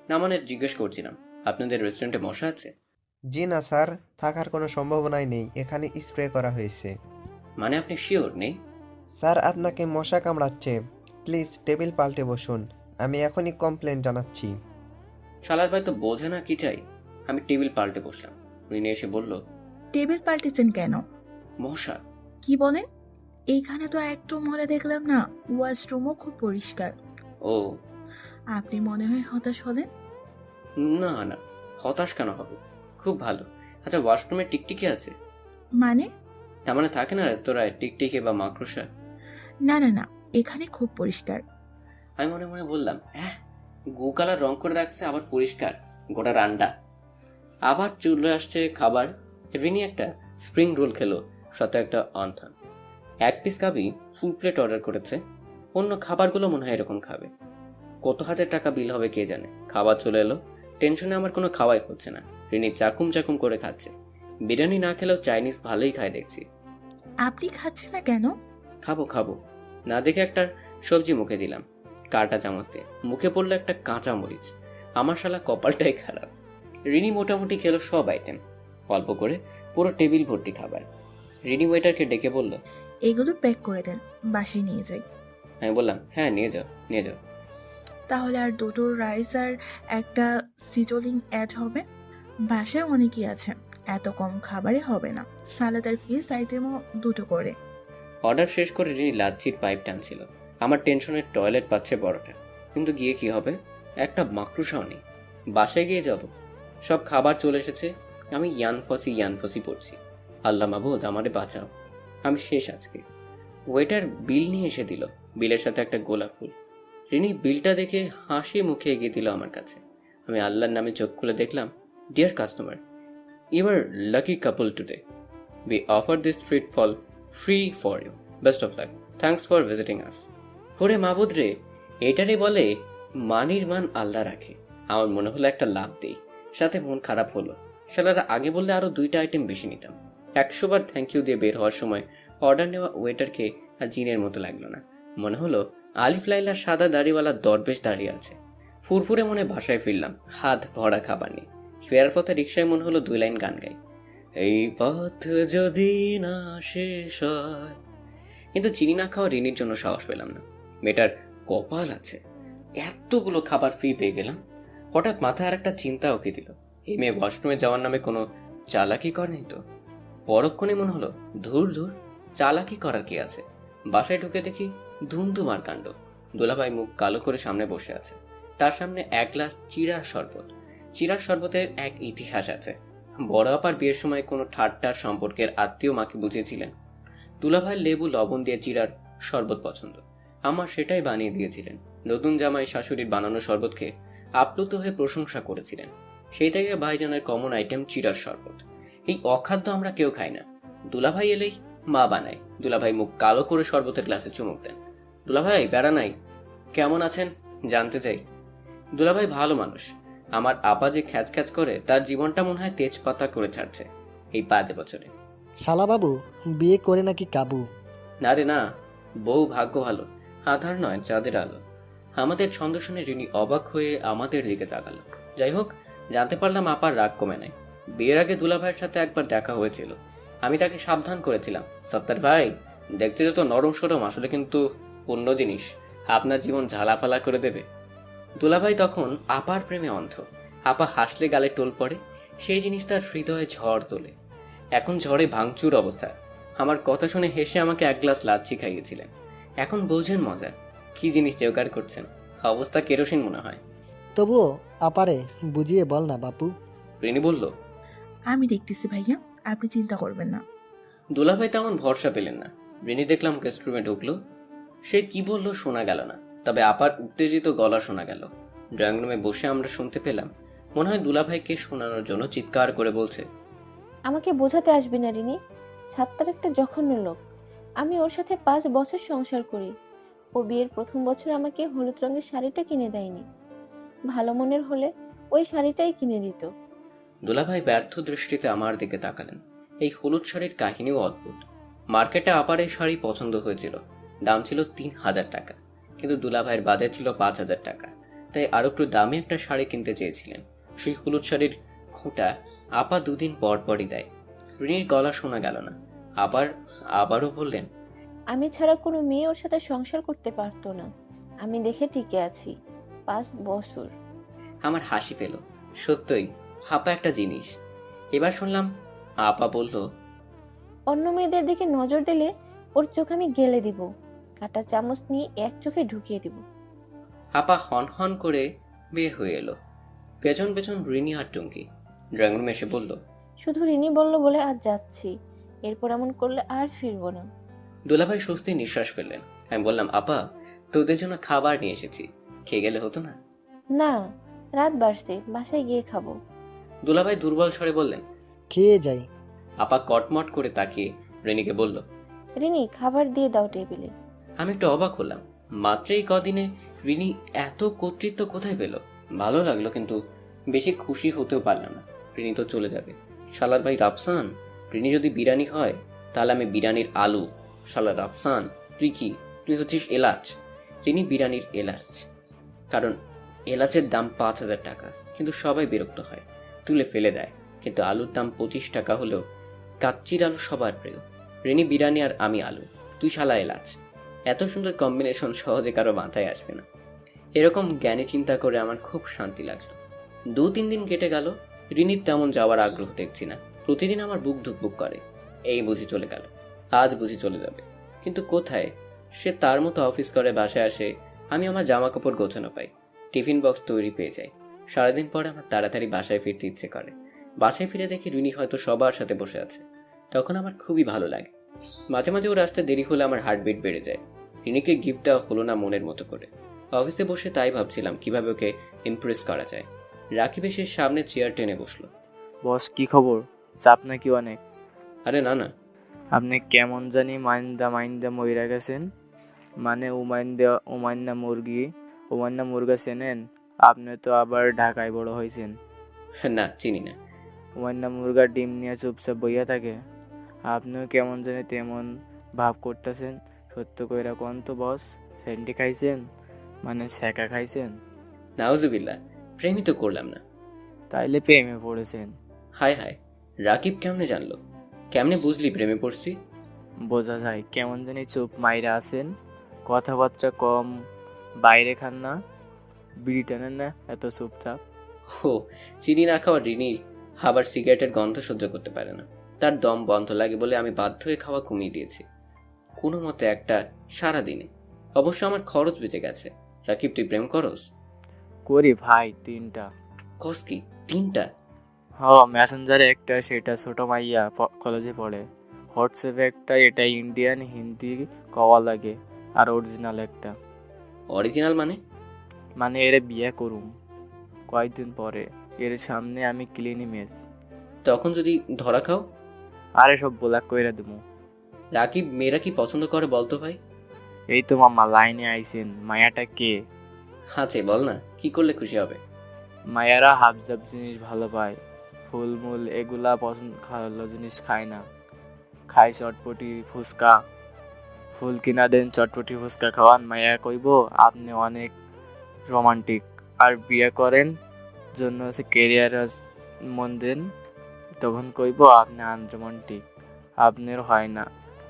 না মানে জিজ্ঞেস করছিলাম, আপনাদের রেস্টুরেন্টে মশা আছে? জি না স্যার, থাকার কোনো সম্ভাবনাই নেই, এখানে স্প্রে করা হয়েছে। মানে আপনি শিওর নেই? স্যার, আপনাকে মশা কামড়াচ্ছে, প্লিজ টেবিল পাল্টে বসুন, আমি এখনই কমপ্লেন জানাচ্ছি। শালার ভাই তো বোঝে না কি চাই। আমি টেবিল পাল্টে বসলাম। রিনি এসে বলল, টেবিল পাল্টেছেন কেন? মশা। কি বলেন? এইখানে তো একটু মলে দেখলাম না, ওয়াশরুমও খুব পরিষ্কার। ও আপনি মনে হয় হতাশ হলেন। না না, হতাশ কেন হবে, খুব ভালো। আচ্ছা, ওয়াশরুমে টিকটিকি আছে? মানে? তার মানে থাকে না রেস্তোরাঁয় টিকটিকি বা মাকড়সা? না না না, এখানে খুব পরিষ্কার। আমি মনে মনে বললাম, হ্যাঁ, গু কালার রং করে রাখছে, আবার পরিষ্কার, গোটা রান্ডা। আবার চলে আসছে খাবার। রিনি একটা স্প্রিং রোল খেলো, সাথে একটা অন্থন। 1 পিস কাবি ফুল প্লেট অর্ডার করেছে। অন্য খাবারগুলো মনে হয় এরকম খাবে। কত হাজার টাকা বিল হবে কে জানে। খাবার চলে এলো, টেনশনে আমার কোনো খাওয়াই হচ্ছে না। রিনি চাকুম চাকুম করে খাচ্ছে। বিরিয়ানি না খেলেও চাইনিজ ভালোই খায় দেখছি। আপনি খাচ্ছেন না কেন? খাবো খাবো না দেখে একটা সবজি মুখে দিলাম, কাঁটা চামচ দিয়ে। মুখে পড়লো একটা কাঁচা মরিচ। আমার শালা কপালটাই খারাপ। রিনি মোটামুটি খেলো সব আইটেম, অল্প করে, পুরো টেবিল ভর্তি খাবার। রিনি ওয়েটারকে ডেকে বলল, এগুলো প্যাক করে দেন, বাসায় নিয়ে যাই। আমি বললাম, হ্যাঁ নিয়ে যাও নিয়ে যাও। তাহলে আর দুটো রাইস আর একটা সিজলিং অ্যাড হবে। বাসায় অনেকেই আছে, এত কম খাবারে হবে না। সালাদ আর ফিশ আইটেমও দুটো করে। অর্ডার শেষ করে রিনি লাচ্ছির পাইপ টানছিল। আমার টেনশনের টয়লেট পাচ্ছে বড়টা, কিন্তু গিয়ে কি হবে? একটা মাকড়সাও নেই। বাসায় গিয়ে যাব, সব খাবার চলে এসেছে। আমি ইয়ানফসি পড়ছি। আল্লাহ মাবুদ, আমারে বাঁচাও, আমি শেষ আজকে। ওয়েটার বিল নিয়ে এসে দিল, বিলের সাথে একটা গোলাপ ফুল। রিনি বিলটা দেখে হাসি মুখে এগিয়ে দিল আমার কাছে। আমি আল্লাহর নামে চোখ খুলে দেখলাম, dear customer, you are lucky couple today. We offer this treat for free for you, best of luck, thanks for visiting us. ওরে মাবুদ রে, এটারে বলে মানির মান আল্লাহ রাখে। আমার মনে হলো একটা লাভ দেই, সাথে মন খারাপ হলো। শালারা আগে বললে আরো 2টা আইটেম বেশি নিতাম। 100 বার থ্যাংক ইউ দিয়ে বের হওয়ার সময় অর্ডার নেওয়া ওয়েটারকে আর জিনের মতো লাগলো না। মনে হলো আলিফ লাইলার সাদা দাড়িওয়ালা দরবেশ দাঁড়িয়ে আছে। ফুরফুরে মনে বাসায় ফিরলাম, হাত ভরা খাবার নিয়ে। ফেরার পথে রিক্সায় মনে হলো 2 লাইন গান গাই, এই পথ যদি না শেষ হয়। কিন্তু চিনি না খাওয়া রিনির জন্য সাহস পেলাম না। মেয়েটার কপাল আছে, এতগুলো খাবার ফ্রি পেয়ে গেলাম। হঠাৎ মাথায় আর একটা চিন্তা ওকে দিল, এই মেয়ে ওয়াশরুমে যাওয়ার নামে কোনো চালাকি করেনি তো? পরক্ষণে মনে হলো ধুর ধুর, চালাকি করার কি আছে। বাসায় ঢুকে দেখি ধুমধুমার কাণ্ড। দুলাভাই মুখ কালো করে সামনে বসে আছে, তার সামনে 1 গ্লাস চিড়ার শরবত। চিড়ার শরবতের এক ইতিহাস আছে। বড় আপার বিয়ের সময় কোনো ঠাট্টার সম্পর্কের আত্মীয় মাকে বুঝিয়েছিলেন দুলাভাই লেবু লবণ দিয়ে চিড়ার শরবত পছন্দ। আমার সেটাই বানিয়ে দিয়েছিলেন। নতুন জামাই শাশুড়ির বানানো শরবত খেয়ে আপ্লুত হয়ে প্রশংসা করেছিলেন। সেই থেকে ভাইজানের কমন আইটেম চিড়ার শরবত। এই অখাদ্য আমরা কেউ খাই না। দুলাভাই এলেই মা বানায়। দুলাভাই মুখ কালো করে শরবতের গ্লাসে চুমুক দেন। দুলাভাই বেড়া নাই, কেমন আছেন জানতে চাই। দুলাভাই ভালো মানুষ। আমার আপা যে খ্যাচ খ্যাচ করে, তার জীবনটা মনে হয় তেজপাতা করে ছাড়ছে এই 5 বছরে। শালাবাবু বিয়ে করে নাকি কাবু? না রে না, বউ ভাগ্য ভালো, আধার নয় চাঁদের আলো। আমাদের ছন্দ শুনে রিনি অবাক হয়ে আমাদের দিকে তাকালো। যাই হোক, জানতে পারলাম আপার রাগ কমে নাই। বিয়ের আগে দুলাভাইয়ের সাথে একবার দেখা হয়েছিল। আমি তাকে সাবধান করেছিলাম, সত্তার ভাই দেখতে যত নরম সরম, আসলে কিন্তু অন্য জিনিস, আপনার জীবন ঝালাফালা করে দেবে। দুলাভাই তখন আপার প্রেমে অন্ধ। আপা হাসলে গালে টোল পড়ে, সেই জিনিস তার হৃদয়ে ঝড় তোলে। এখন ঝড়ে ভাঙচুর অবস্থা। আমার কথা শুনে হেসে আমাকে 1 গ্লাস লাচ্ছি খাইয়েছিলেন। এখন বোঝেন মজা, কি জিনিস জোগাড় করছেন। অবস্থা কেরোসিন মনে হয়। তবুও আপারে বুঝিয়ে বল না বাপু। রিনি বলল, আমি দেখতেছি ভাইয়া, আপনি চিন্তা করবেন না। দুলাভাই তেমন ভরসা পেলেন না। রিনি দেখলাম গেস্ট রুমে ঢুকলো। সে কি বলল শোনা গেল না, তবে আপার উত্তেজিত গলা শোনা গেল। ড্রয়িং রুমে বসে আমরা শুনতে পেলাম, মনে হয় দুলাভাইকে শোনানোর জন্য চিৎকার করে বলছে, আমাকে বোঝাতে আসবি না রিনি, ছাত্তার একটা জঘন্য লোক। আমি ওর সাথে 5 বছর সংসার করি। ও বিয়ের প্রথম বছর আমাকে হলুদ রঙের শাড়িটা কিনে দেয়নি। ভালো মনের হলে ওই শাড়িটাই কিনে দিত। দুলাভাই ব্যর্থ দৃষ্টিতে আমার দিকে তাকালেন। এই হলুদ শাড়ির কাহিনীও অদ্ভুত। মার্কেটে আপার এই শাড়ি পছন্দ হয়েছিল, দাম ছিল 3000 টাকা, কিন্তু দুলাভাইয়ের বাজেট ছিল 5000 টাকা। তাই আরো একটু দামে একটা শাড়ি কিনতে চেয়েছিলেন। সেই হলুদ শাড়ির খোঁটা আপা 2 দিন পর পরই দেয়। রিনির গলা শোনা গেল না। আবারও বললেন, আমি ছাড়া কোনো মেয়ে ওর সাথে সংসার করতে পারতো না। আমি দেখে টিকে আছি 5 বছর। আমার হাসি পেল। সত্যই আপা একটা জিনিস। এবার শুনলাম আপা বলল, অন্য মেয়েদের দিকে নজর দিলে ওর চোখ আমি গেলে দিব, কাঁটা চামচ নিয়ে 1 চোখে ঢুকিয়ে দিব। আপা হন হন করে বের হয়ে এলো। পেছন পেছন রিনি আর টুঙ্কি। ড্রয়িং রুমে এসে বলল, শুধু রিনি বলল বলে আজ যাচ্ছি, এরপর এমন করলে আর ফিরবো না। দুলাভাই স্বস্তির নিঃশ্বাস ফেললেন। আমি বললাম, আপা তোদের জন্য খাবার নিয়ে এসেছি, খেয়ে গেলে হতো না? না, রাত বাড়ছে, বাসায় গিয়ে খাবো। দুলাভাই দুর্বল স্বরে বললেন। খেয়ে যাই। আপা কটমট করে তাকিয়ে রিনিকে বলল, রিনি খাবার দিয়ে দাও টেবিলে। আমি একটু অবাক হলাম। মাত্র এই কদিনে রিনি এত কর্তৃত্ব কোথায় পেল? ভালো লাগলো, কিন্তু বেশি খুশি হতেও পারলাম না। রিনি তো চলে যাবে। শালার ভাই রাফসান, রিনি যদি বিরিয়ানি হয় তাহলে আমি বিরিয়ানির আলু। শালা রাফসান, তুই কি, তুই হচ্ছিস এলাচ। রিনি বিরিয়ানির এলাচ। কারণ এলাচের দাম 5000 টাকা, কিন্তু সবাই বিরক্ত হয়, তুলে ফেলে দেয়। কিন্তু আলুর দাম 25 টাকা হলেও কাচ্চির আলু সবার প্রিয়। রিনি বিরিয়ানি আর আমি আলু, তুই শালা এলাচ। এত সুন্দর কম্বিনেশন সহজে কারো মাথায় আসবে না। এরকম জ্ঞানী চিন্তা করে আমার খুব শান্তি লাগলো। 2-3 দিন কেটে গেল। রিনির তেমন যাওয়ার আগ্রহ দেখছি না। প্রতিদিন আমার বুক ধুকপুক করে, এই বুঝি চলে গেল, আজ বুঝি চলে যাবে। কিন্তু কোথায়? সে তার মতো অফিস করে বাসায় আসে, আমি আমার জামা কাপড় গোছানো পাই, টিফিন বক্স তৈরি পেয়ে যাই। সারাদিন পরে আমার তাড়াতাড়ি বাসায় ফিরতে ইচ্ছে করে। বাসায় ফিরে দেখি রিনি হয়তো সবার সাথে বসে আছে। তখন আমার খুবই ভালো লাগে। মাঝে মাঝে ওর আসতে দেরি হলে আমার হার্টবিট বেড়ে যায়। রিনিকে গিফট দেওয়া হলো না মনের মতো করে। অফিসে বসে তাই ভাবছিলাম কিভাবে ওকে ইমপ্রেস করা যায়। রাকিব এসে সামনে চেয়ার টেনে বসলো। বস কি খবর, চাপ নাকি অনেক? আরে না না। আপনি কেমন জানি মাইন্দা মাইন্দা মইরা গেছেন। মানে উমাইন্দা মুরগা চেনেন? আপনি তো আবার ঢাকায় বড় হয়েছেন। না, চিনি না। উমাইন্দা মুরগার ডিম নিয়ে চুপচাপ বইয়া থাকে। আপনিও কেমন জানি তেমন ভাব করতেছেন। সত্য কইরা কোন তো বস, ফেন্টি খাইছেন? মানে সেকা খাইছেন? নাউজুবিল্লাহ, প্রেমই তো করলাম না। তাইলে প্রেমে পড়েছেন? হায় হায়, রাকিব কেমনে জানলো? কেমনে বুঝলি প্রেমে পড়ছি? বোঝা যায়, কেমন জানি চুপ মাইরা আছেন, কথাবার্তা কম, বাইরে খান না, বিড়ি টানেন না, এত চুপচাপ। ও, চিনি না খাওয়া রিনির আবার সিগারেটের গন্ধ সহ্য করতে পারে না। তার দম বন্ধ লাগে বলে আমি বাধ্য হয়ে খাওয়া কমিয়ে দিয়েছি, কোনো মতে একটা সারাদিনে। অবশ্য আমার খরচ বেঁচে গেছে। রাকিব, তুই প্রেম করস? করি ভাই, 3টা। কস কি 3টা? মেসেঞ্জারে একটা, সেটা ছোট মাইয়া কলেজে পড়ে। হোয়াটসঅ্যাপে একটা, এটা ইন্ডিয়ান হিন্দি কওয়া লাগে। আর অরিজিনাল একটা। অরিজিনাল মানে? মানে এর বিয়ে করুম কয়েকদিন পরে, এর সামনে আমি ক্লিনি মেস। তখন যদি ধরা খাও? আরে সব ব্লক কইরা দেবো। রাকিব, মেয়েরা কি পছন্দ করে বলতো ভাই? এই তো মামা লাইনে আইছেন। মায়াটা কে? আছে, বল না, কি করলে খুশি হবে? মায়ারা হাবজাব জিনিস ভালো পায়, ফুলমূল এগুলা পছন্দ, ভালো জিনিস খায় না। খায় চটপটি ফুচকা। ফুল কিনা দেন, চটপটি ফুচকা খাওয়ান, মায়া কইব আপনি অনেক রোমান্টিক। আর বিয়ে করেন জন্য কেরিয়ার মন দেন, তখন কইব আপনি আনরোমান্টিক, আপনার হয় না।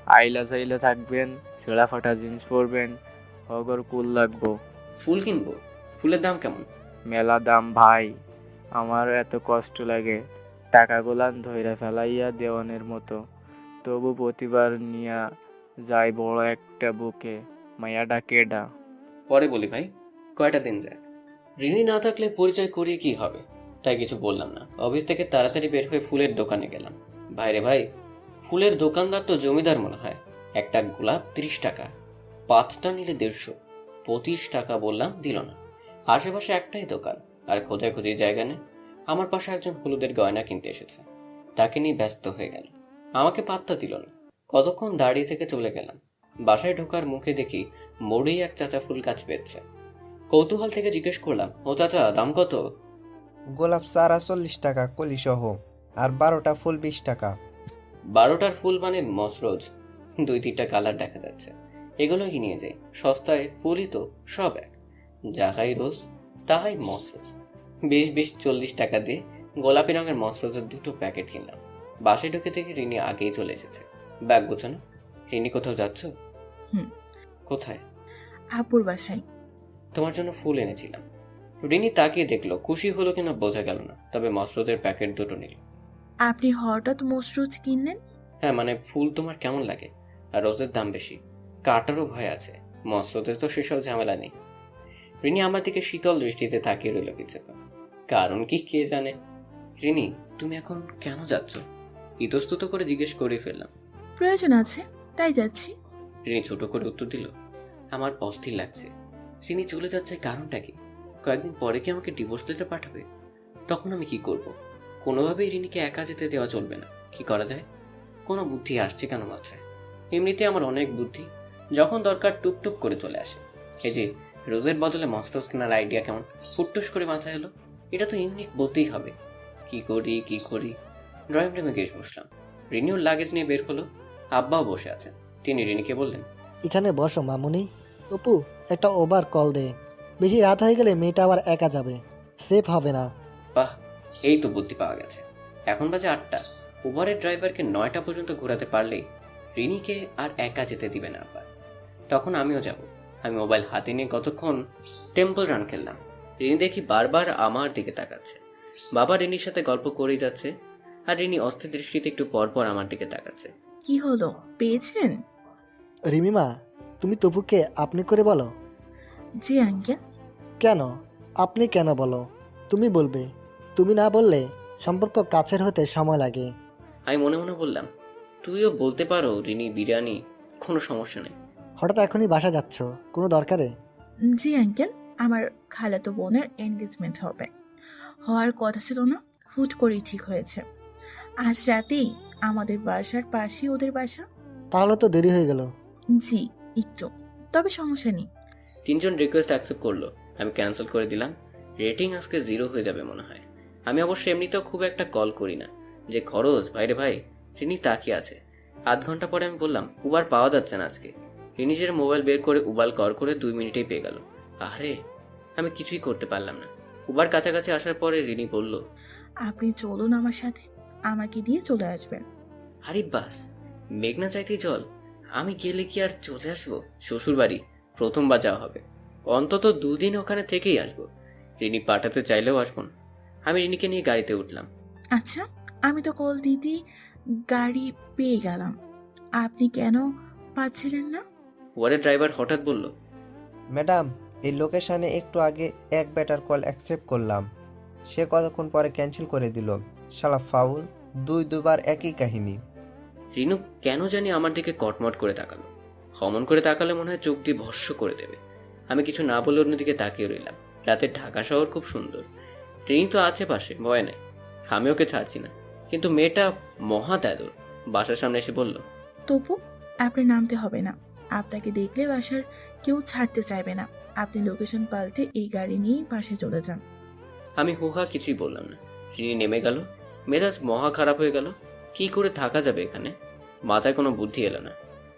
আইলা চাইলে থাকবেন, ছেঁড়া ফাটা জিন্স পরবেন, অগর কুল লাগবো। ফুল কিনবো? ফুলের দাম কেমন? মেলা দাম ভাই, আমার এত কষ্ট লাগে টাকাগুলান ধইরা ফেলাইয়া দেওয়ানের মতো, তবু প্রতিবার নিয়া যায় বড় একটা বুকে। মায়াডা কেডা? পরে বলি ভাই, কয়টা দিন যায়। রিনি না থাকলে পরিচয় করিয়ে কি হবে, তাই কিছু বললাম না। অফিস থেকে তাড়াতাড়ি বের হয়ে ফুলের দোকানে গেলাম। ভাইরে ভাই, ফুলের দোকানদার তো জমিদার মনে হয়। একটা গোলাপ 30 টাকা, 5টা নিলে 150। 25 টাকা বললাম, দিল না। আশেপাশে একটাই দোকান, আর খোঁজাখুঁজি জায়গা নেই। আমার পাশে একজন হলুদের গয়না কিনতে এসেছে, তাকে নিয়ে ব্যস্ত হয়ে গেল। আমাকে পাত্তা দিল না। কতক্ষণ দাঁড়িয়ে থেকে চলে গেলাম। বাসায় ঢোকার মুখে দেখি মোড়েই এক চাচা ফুল গাছ বেচছে। কৌতূহল থেকে জিজ্ঞেস করলাম, ও চাচা, দাম কত? গোলাপ চারা 40 টাকা কলি সহ, আর 12টা ফুল 20 টাকা। 12টার ফুল মানে মসরোজ, 2-3টা কালার দেখা যাচ্ছে। এগুলোই নিয়ে যাই, সস্তায় ফুলই তো সব এক। যাহাই রোজ তাহাই মসরোজ। 20-40 টাকা দিয়ে গোলাপি রঙের মসরোজের 2টো প্যাকেট কিনলাম। বাসে ঢুকে দেখি রিনি আগেই চলে এসেছে, ব্যাগ গোছানো। রিনি, কোথাও যাচ্ছ? হুম। কোথায়? আপুর বাসায়। তোমার জন্য ফুল এনেছিলাম। রিনি তাকিয়ে দেখলো, খুশি হলো কিনা বোঝা গেল না, তবে মসরোজের প্যাকেট 2টো নিল। আপনি হঠাৎ মসরুজ কিনলেন? হ্যাঁ, মানে ফুল তোমার কেমন লাগে? আর রোজের দাম বেশি, কাটারও ভয় আছে। মসরোজের তো সেসব ঝামেলা নেই। রিনি আমার দিকে শীতল দৃষ্টিতে তাকিয়ে রইল কিছুক্ষণ। কারণ কি কে জানে। রিনি, তুমি এখন কেন যাচ্ছ? ইতস্তত করে জিজ্ঞেস করে ফেললাম। প্রয়োজন আছে, তাই যাচ্ছি। রিনি ছোট করে উত্তর দিল, আমার অস্থির লাগছে। রিনি চলে যাচ্ছে, কারণটা কি? কয়েকদিন পরে কি আমাকে ডিভোর্স লেটার পাঠাবে? তখন আমি কি করব? কোনোভাবেই রিনিকে একা যেতে দেওয়া চলবে না। কি করা যায়? কোনো বুদ্ধি আসছে কেন মাথায়? এমনিতে আমার অনেক বুদ্ধি, যখন দরকার টুকটুক করে চলে আসে। এই যে রোজের বদলে মস্ট্রোজ কেনার আইডিয়া কেমন ফুটটুস করে মাথায় এলো। এটা তো ইউনিক বলতেই হবে। কি করি ড্রয়িং রুমে গিয়ে বসলাম। রিনিওর লাগেজ নিয়ে বের হলো। আব্বাও বসে আছেন। তিনি রিনিকে বললেন, এখানে বসো মামুনি। অপু, একটা ওভার কল দে। বেশি রাত হয়ে গেলে মেয়েটা আবার একা যাবে, সেফ হবে না। বাহ, এই তো বুদ্ধি পাওয়া গেছে। এখন বাজে 8টা। উবারের ড্রাইভারকে 9টা পর্যন্ত ঘোরাতে পারলেই রিনিকে আর একা যেতে দিবে না আব্বা। তখন আমিও যাব। আমি মোবাইল হাতে নিয়ে কতক্ষণ টেম্পল রান খেললাম। রিনি দেখি বারবার আমার দিকে তাকাচ্ছে। বাবা রিনির সাথে গল্প করেই যাচ্ছে, আর রিনি অস্থির দৃষ্টিতে একটু পরপর আমার দিকে তাকাচ্ছে। কি হলো, পেয়েছেন? রিমিমা, তুমি তপুকে আপনি করে বলো। জি আঙ্কেল। কেন আপনি কেন বলো? তুমি বলবে। তুমি না বললে সম্পর্ক কাছের হতে সময় লাগে। আমি মনে মনে বললাম, তুইও বলতে পারো রিনি বিরিয়ানি, কোনো সমস্যা নেই। হঠাৎ এখনই বাসা যাচ্ছ, কোনো দরকারে? জি আঙ্কেল, আমার খালাতো বোনের এনগেজমেন্ট হবে। হওয়ার কথা ছিল না, হুট করেই ঠিক হয়েছে। আজ রাতেই আমাদের বাসার পাশে ওদের বাসা। তাহলে তো দেরি হয়ে গেল। জি একটু, তবে সমস্যা নেই। তিনজন রিকোয়েস্ট অ্যাকসেপ্ট করলো, আমি ক্যান্সেল করে দিলাম। রেটিং আজকে 0 হয়ে যাবে মনে হয়। আমি অবশ্য এমনিতেও খুব একটা কল করি না, যে খরচ ভাইরে ভাই। রিনি তাকিয়ে আছে। আধ ঘন্টা পরে আমি বললাম, উবার পাওয়া যাচ্ছে না আজকে। রিনি নিজের মোবাইল বের করে উবার কল করে 2 মিনিটেই পেয়ে গেল। আরে আমি কিছুই করতে পারলাম না। উবার কাছাকাছি আসার পরে রিনি বলল, আপনি চলুন আমার সাথে, আমাকে দিয়ে চলে আসবেন। আরে বাস, মেঘনা চাইতেই জল। আমি গেলে কি আর চলে আসবো? শ্বশুর বাড়ি প্রথমবার যাওয়া হবে, অন্তত 2 দিন ওখানে থেকেই আসবো। রিনি পাঠাতে চাইলেও আসবো না। আমি রিনিকে নিয়ে গাড়িতে উঠলাম। আচ্ছা, আমি তো কল দিতেই গাড়ি পেয়ে গেলাম, আপনি কেন পাচ্ছিলেন না? ওয়ার্ডের ড্রাইভার হঠাৎ বলল, ম্যাডাম, এই লোকেশনে একটু আগে এক বেটার কল অ্যাকসেপ্ট করলাম, সে কতক্ষণ পরে ক্যান্সেল করে দিল। শালা ফাউল, দুবার একই কাহিনী। রিনু কেন জানি আমার দিকে কটমট করে তাকালো। হমন করে তাকালে মনে হয় চোখ দিয়ে ভস্য করে দেবে। আমি কিছু না বলে অন্যদিকে তাকিয়ে রইলাম। রাতের ঢাকা শহর খুব সুন্দর। ট্রেন তো আছে পাশে, ভয় নেই। আমি ওকে ছাড়ছি না, কিন্তু মেয়েটা মহা তেদর। বাসার সামনে এসে বলল, তবু আপনি নামতে হবে না, আপনাকে দেখলে বাসার কেউ ছাড়তে চাইবে না। আপনি লোকেশন পাল্টে এই গাড়ি নিয়েই পাশে চলে যান। আমি হুহা কিছুই বললাম না। রিনি নেমে গেল। মেজাজ মহা খারাপ হয়ে গেল। কি করে থাকা যাবে এখানে? মাথায় কোনো বুদ্ধি এলো না।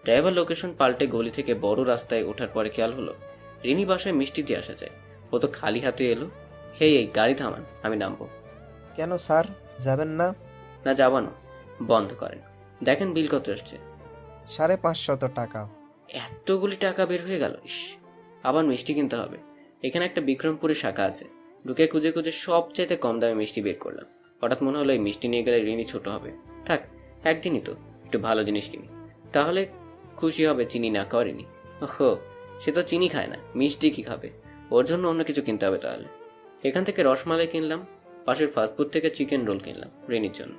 ড্রাইভার লোকেশন পাল্টে গলি থেকে বড় রাস্তায় ওঠার পরে খেয়াল হলো রিনি বাসায় মিষ্টি দিয়ে আসা যায়। ও তো খালি হাতে এলো। হে এই গাড়ি থামান, আমি নামবো। কেন স্যার, যাবেন না? না যাবানো, বন্ধ করেন। দেখেন বিল কত আসছে। 550 টাকা। এতগুলি টাকা বের হয়ে গেল। ইস, আবার মিষ্টি কিনতে হবে। এখানে একটা বিক্রমপুরের শাখা আছে। ঢুকে খুঁজে খুঁজে সবচাইতে কম দামে মিষ্টি বের করলাম। হঠাৎ মনে হলো এই মিষ্টি নিয়ে গেলে ঋণী ছোট হবে। থাক, একদিনই তো, একটু ভালো জিনিস কিনি, তাহলে খুশি হবে। চিনি না খাওয়া ঋণী। ওহো, সে তো চিনি খায় না, মিষ্টি কি খাবে? ওর জন্য অন্য কিছু কিনতে হবে তাহলে। এখান থেকে রসমালাই কিনলাম। পাশের ফাস্টফুড থেকে চিকেন রোল কিনলাম ঋণীর জন্য।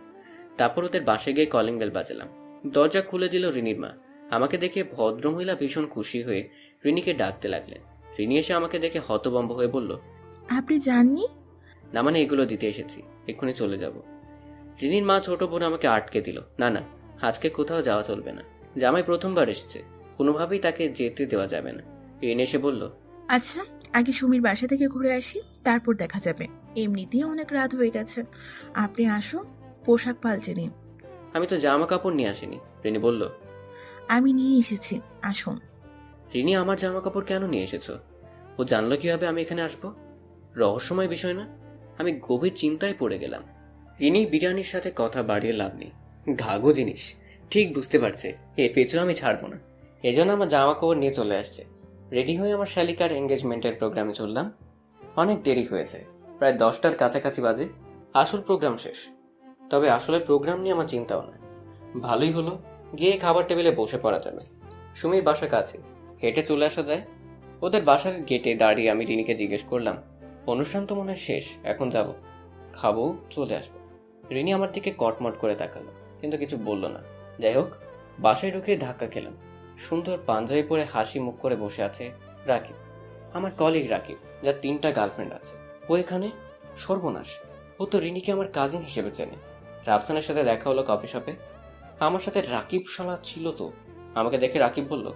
তারপর ওদের বাসে গিয়ে কলিং বেল বাজালাম। দরজা খুলে দিল ঋণীর মা। আমাকে দেখে ভদ্রমহিলা ভীষণ খুশি হয়ে রিনিকে ডাকতে লাগলেন। রিনি এসে আমাকে দেখে হতভম্ব হয়ে বলল, আপনি জাননি? না মানে এগুলো দিতে এসেছি, এক্ষুনি চলে যাব। রিনির মা ছোট বোন আমাকে আটকে দিল। না না, আজকে কোথাও যাওয়া চলবে না। জামাই প্রথমবার এসেছে, কোনোভাবেই তাকে যেতে দেওয়া যাবে না। রিনি এসে বলল, আচ্ছা, আগে সুমির বাসা থেকে ঘুরে আসি, তারপর দেখা যাবে। এমনিতেই অনেক রাত হয়ে গেছে, আপনি আসুন, পোশাক পাল্টে নিন। আমি তো জামা কাপড় নিয়ে আসিনি। রিনি বলল, আমি নিয়ে এসেছি, আসুন। রিনি আমার জামা কাপড় কেন নিয়ে এসেছো? ও জানলো কিভাবে আমি এখানে আসবো? রহস্যময় বিষয় না? আমি গভীর চিন্তায় পড়ে গেলাম। রিনি বিরিয়ানির সাথে কথা বাড়িয়ে লাভ নেই। ঘাগো জিনিস, ঠিক বুঝতে পারছে এর পেছনে আমি ছাড়বো না। এজন্য আমার জামা কাপড় নিয়ে চলে আসছে। রেডি হয়ে আমার শালিকার এঙ্গেজমেন্টের প্রোগ্রামে চললাম। অনেক দেরি হয়েছে, প্রায় 10টার কাছাকাছি বাজে। আসল প্রোগ্রাম শেষ, তবে আসলে প্রোগ্রাম নিয়ে আমার চিন্তাও না। ভালোই হলো, গিয়ে খাবার টেবিলে বসে পড়া যাবে। সুমির বাসা কাছে, হেঁটে চলে আসা যায়। ওদের বাসার গেটে দাঁড়িয়ে আমি রিনিকে জিজ্ঞেস করলাম, অনুষ্ঠান তো মনে হয় শেষ, এখন যাব, খাবো, চলে আসবো। রিনি আমার দিকে কটমট করে তাকালো, কিন্তু কিছু বলল না। যাই হোক, বাসায় ঢুকে ধাক্কা খেলাম। সুন্দর পাঞ্জাবি পরে হাসি মুখ করে বসে আছে রাকিব, আমার কলিগ রাকিব, যার 3টা গার্লফ্রেন্ড আছে। ও এখানে? সর্বনাশ, ও তো রিনিকে আমার কাজিন হিসেবে চেনে। রাফসানের সাথে দেখা হলো কফি শপে। আমার সাথে রাকিব শালা ছিল তো। আমাকে দেখে রাকিব বলল,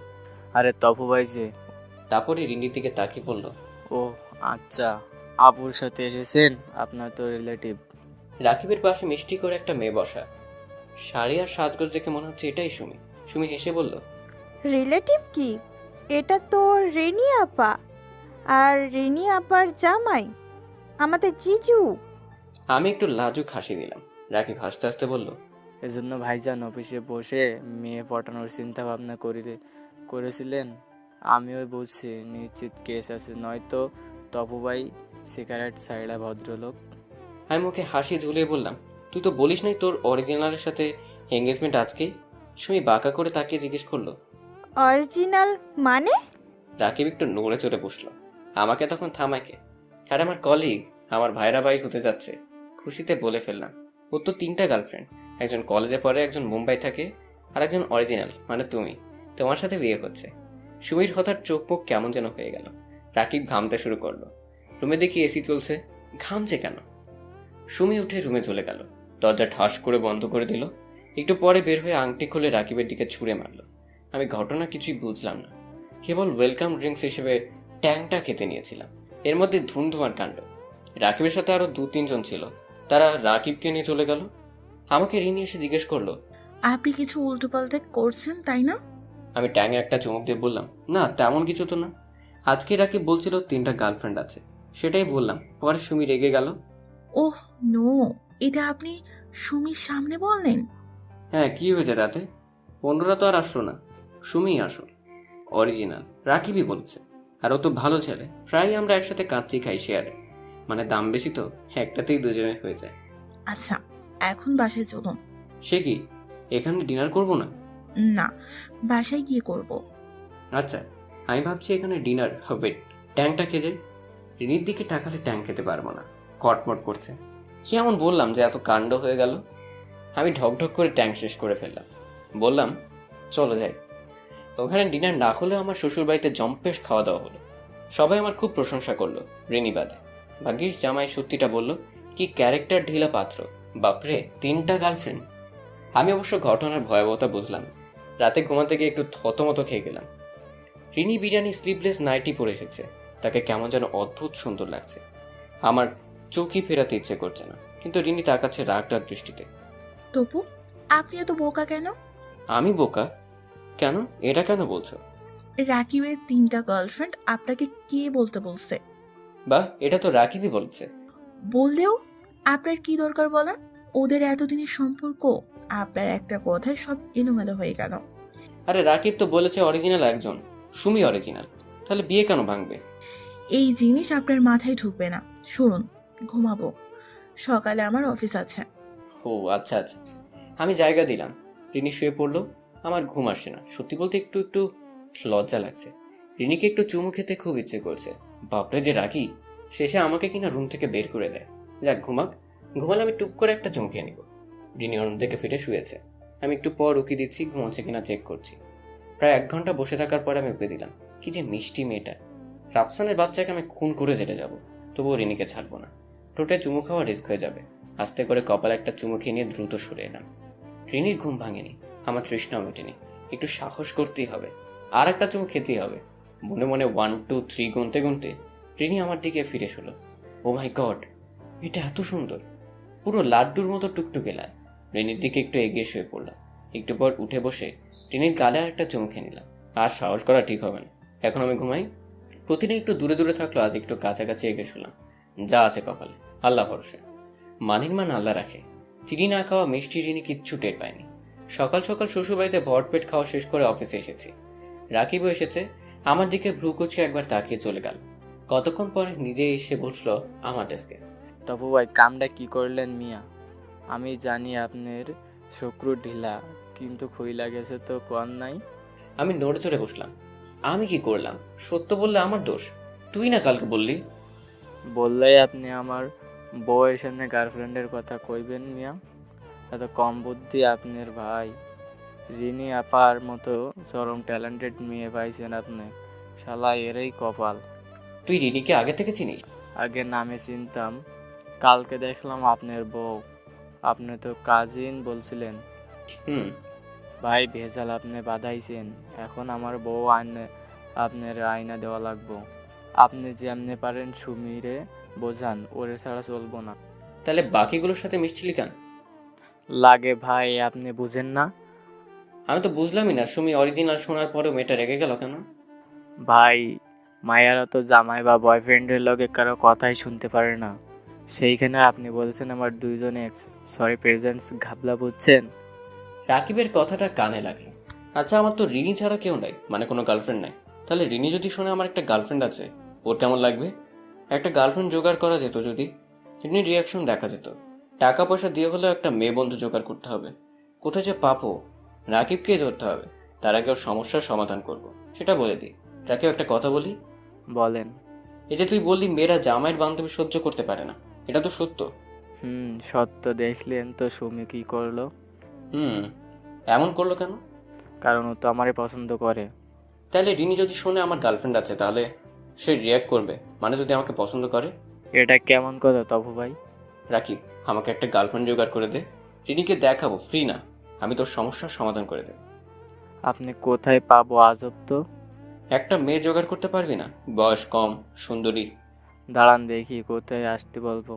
আরে তপু ভাই যে। তারপরে রিনির দিকে তাকিয়ে বলল, ও আচ্ছা, আপুর সাথে এসেছেন, আপনার তো রিলেটিভ। রাকিবের পাশে মিষ্টি করে একটা মেয়ে বসা। শাড়ি আর সাজগোজ দেখে মনে হচ্ছে এটাই সুমি। সুমি হেসে বলল, রিলেটিভ কি? এটা তো রিনি আপা, আর রিনি আপার জামাই, আমাদের জিজু। আমি একটু লাজুক হাসি দিলাম। রাকিব হাসতে হাসতে বলল, এজন্য ভাইজান অফিসে বসে মেয়ে পটানোর চিন্তা ভাবনা করেছিলেন। আমিও বুঝছি নিশ্চিত কেস আছে, নয়তো তপু ভাই সিগারেট ছাইড়া ভদ্রলোক। আমি মুখে হাসি ঝুলিয়ে বললাম, তুই তো বলিস নাই তোর অরিজিনালের সাথে এঙ্গেজমেন্ট আজকেই? সুমি বাঁকা করে তাকিয়ে জিজ্ঞেস করলো, অরিজিনাল মানে? রাকিব একটু নড়ে চড়ে বসলো। আমাকে তখন থামাকে, আর আমার কলিগ, আমার ভাইরা ভাই হতে যাচ্ছে। খুশিতে বলে ফেললাম, ওর তো 3টা গার্লফ্রেন্ড, একজন কলেজে পড়ে, একজন মুম্বাই থাকে, আর একজন অরিজিনাল মানে তুমি, তোমার সাথে বিয়ে হচ্ছে। সুমির হঠাৎ চোখ মুখ কেমন যেন হয়ে গেল। রাকিব ঘামতে শুরু করলো। রুমে দেখি এসি চলছে। ঘামছে কেন? সুমি উঠে রুমে চলে গেল। দরজা ঠাস করে বন্ধ করে দিল। একটু পরে বের হয়ে আংটি খুলে রাকিবের দিকে ছুঁড়ে মারল। আমি ঘটনা কিছুই বুঝলাম না, কেবল ওয়েলকাম ড্রিঙ্কস হিসেবে ট্যাংটা খেতে নিয়েছিলাম। এর মধ্যে ধুমধুমার কাণ্ড। রাকিবের সাথে আরো 2-3 জন ছিল, তারা রাকিবকে নিয়ে চলে গেল। আমাকে রিনি এসে জিজ্ঞেস করলো, আপনি কিছু উল্টোপাল্টা করছেন তাই না? আমি ট্যাঙে একটা চুমুক দিয়ে বললাম, না তেমন কিছু তো না। আজকে রাকিব বলছিল 3টা গার্লফ্রেন্ড আছে, সেটাই বললাম। পরে সুমি রেগে গেল। ওহ নো, এটা আপনি সুমির সামনে বললেন? হ্যাঁ, কি হয়েছে তাতে? অন্যরা তো আর আসলো না, সুমিই আসল, অরিজিনাল। রাকিবই বলছে, আর ও তো ভালো ছেলে। প্রায় আমরা একসাথে কাচ্চি খাই শেয়ারে, মানে দাম বেশি তো, একটাতেই দুজনে হয়ে যায়। আচ্ছা, এখন বাসায় চলুন। সে কি, এখানে ডিনার করবো না? না, বাসায় গিয়ে করব। আচ্ছা, আমি ভাবছি এখানে ডিনার হবে। ট্যাংটা খেয়ে যাই। রিনির দিকে টাকালে ট্যাং খেতে পারবো না, কটমট করছে। কি এমন বললাম যে এত কাণ্ড হয়ে গেল? আমি ঢকঢক করে ট্যাং শেষ করে ফেললাম। বললাম, চলো যাই। ওখানে ডিনার না হলেও আমার শ্বশুরবাড়িতে জম্পেশ খাওয়া দাওয়া হলো। সবাই আমার খুব প্রশংসা করলো, রিনি বাদে। ভাগ্যিস জামাই সত্যিটা বলল, কি ক্যারেক্টার ঢিলা পাত্র, বাপরে 3টা গার্লফ্রেন্ড। আমি অবশ্য ঘটনার ভয়াবহতা বুঝলাম। রাতে ঘুমাতে গিয়ে একটু থতমত খেয়ে গেলাম। রিনি বিরিয়ানি স্লিভলেস নাইটি পরে এসেছে, তাকে কেমন যেন অদ্ভুত সুন্দর লাগছে। আমার চোখই ফেরাতে ইচ্ছে করছে না, কিন্তু রিনি তাকাচ্ছে রাগ রাগ দৃষ্টিতে। তপু, আপনি এত বোকা কেন? আমি বোকা কেন? এটা কেন বলছো? রাকিবের 3টা গার্লফ্রেন্ড আপনাকে কে বলতে বলছে? বাহ, এটা তো রাকিবই বলছে। বললেও আপনার কি দরকার বলেন? ওদের এতদিনের সম্পর্ক, আপনার একটা কথায় সব এলোমেলো হয়ে গেল। আরে রাকিব তো বলেছে অরিজিনাল একজন, সুমি অরিজিনাল, তাহলে বিয়ে কেন ভাঙবে? এই জিনিস আপনার মাথায় ঢুকবে না। শুনুন, ঘুমাবো, সকালে আমার অফিস আছে। ও আচ্ছা আচ্ছা, আমি জায়গা দিলাম। রিনি শুয়ে পড়লো। আমার ঘুম আসছে না, সত্যি বলতে একটু একটু লজ্জা লাগছে। রিনিকে একটু চুমু খেতে খুব ইচ্ছে করছে। বাপরে যে রাগি, শেষে আমাকে কিনা রুম থেকে বের করে দেয়। যাক, ঘুমালে আমি টুক করে একটা চুমু খেয়ে নিব। রিনি অন্যদিকে ফিরে শুয়েছে। আমি একটু পর উকি দিচ্ছি, ঘুমাচ্ছে কিনা চেক করছি। প্রায় 1 ঘন্টা বসে থাকার পর আমি উকি দিলাম। কি যে মিষ্টি মেয়েটা, রাফসানের বাচ্চাকে আমি খুন করে জেলে যাব, তবুও রিনিকে ছাড়বো না। টোটে চুমু খাওয়া রিস্ক হয়ে যাবে। আস্তে করে কপালে একটা চুমু খেয়ে নিয়ে দ্রুত সরে এলাম। রিনির ঘুম ভাঙেনি, আমার তৃষ্ণাও মেটেনি। একটু সাহস করতেই হবে, আর একটা চুমু খেতেই হবে। মনে মনে 1 2 3 গুনতে গুনতে রিনি আমার দিকে ফিরে এলো। ও মাই গড, এটা এত সুন্দর, পুরো লাড্ডুর মতো টুকটুকে লাল। রিনির দিকে একটু এগিয়ে শুয়ে পড়লাম। একটু পর উঠে বসে রিনির গালে আর একটা চুমু খেয়ে নিলাম। আর সাহস করা ঠিক হবে না, এখন আমি ঘুমাই। প্রতিদিন একটু দূরে দূরে থাকলো, আজ একটু কাছাকাছি এগিয়ে শুলাম। যা আছে কপালে, আল্লাহ ভরসা। মানির মান আল্লাহ রাখে। চিনি না খাওয়া মিষ্টি রিনি কিচ্ছু টের পায়নি। সকাল সকাল শ্বশুরবাড়িতে ভরপেট খাওয়া শেষ করে অফিসে এসেছি। রাকিবও এসেছে। আমার দিকে ভ্রু কুচকে একবার তাকিয়ে চলে গেল। কতক্ষণ পরে নিজে এসে বসলো আমার ডেস্কে। তপু ভাই, কামটা কি করলেন মিয়া? আমি জানি আপনার শুক্র ঢিলা, কিন্তু খইলা গেছে তো কোয়ান নাই। আমি নড়ে চড়ে বসলাম। আমি কি করলাম? সত্য বললে আমার দোষ, তুই না কালকে বললি। বললেই আপনি আমার বউয়ের সামনে গার্লফ্রেন্ডের কথা কইবেন মিয়া? এত কম বুদ্ধি আপনার ভাই। রিনি আপার মতো চরম ট্যালেন্টেড মেয়ে পাইছেন আপনি, শালা এরই কপাল। তুই রিনিকে আগে থেকে চিনিস? আগে নামে চিনতাম, কালকে দেখলাম আপনার বউ। আপনি তো কাজিন বলছিলেন। হুম। ভাই ভেজাল আপনি বাধাইছেন, এখন আমার বউ আপনার আয়না দেওয়া লাগবো। আপনি যেমনে পারেন সুমিরে বোঝান, ওরে ছাড়া চলবো না। তাহলে বাকিগুলোর সাথে মিশছিলি কেন? লাগে ভাই, আপনি বুঝেন না? আমি তো বুঝলামই না, সুমি অরিজিনাল শোনার পরেও মেয়েটা রেগে গেল কেন? ভাই, মায়েরা তো জামাই বা বয়ফ্রেন্ডের লগে কারো কথাই শুনতে পারে না। সেইখানে আপনি বলছেন আমার 2 জন এক্স, সরি প্রেজেন্টস, ঘাবলা বুঝছেন? রাকিবের কথাটা কানে লাগলো। আচ্ছা, আমার তো রিনি ছাড়া কেউ নাই, মানে কোনো গার্লফ্রেন্ড নাই। তাহলে রিনি যদি শোনে আমার একটা গার্লফ্রেন্ড আছে, ওর কেমন লাগবে? একটা গার্লফ্রেন্ড জোগাড় করা যেত যদি, রিনির রিয়াকশন দেখা যেত। টাকা পয়সা দিয়ে হলেও একটা মেয়ে বন্ধু জোগাড় করতে হবে। কোথায় যে পাবো? রাকিবকে ধরতে হবে, তার আগে ওর সমস্যার সমাধান করব, সেটা বলে দিই। রাকিব, একটা কথা বলি। বলেন। এই যে তুই বললি মেয়েরা জামাইয়ের বান্ধবী সহ্য করতে পারে না, এটা তো সত্য? সত্য। দেখলেন তো সুমি কি করলো? এমন করলো কেন? কারণ ও তো আমারে পছন্দ করে। তাহলে রিনি যদি শোনে আমার গার্লফ্রেন্ড আছে, তাহলে সে রিয়াক্ট করবে, মানে যদি আমাকে পছন্দ করে। এটা কেমন কথা তপু ভাই? রাকিব, আমাকে একটা গার্লফ্রেন্ড জোগাড় করে দে। রিনিকে দেখাবো ফ্রি না, আমি তোর সমস্যার সমাধান করে দেব। আপনি কোথায় পাবো আজব তো। একটা মেয়ে জোগাড় করতে পারবি না? বয়স কম, সুন্দরী। দাঁড়ান দেখি কোথায় আসতে বলবো।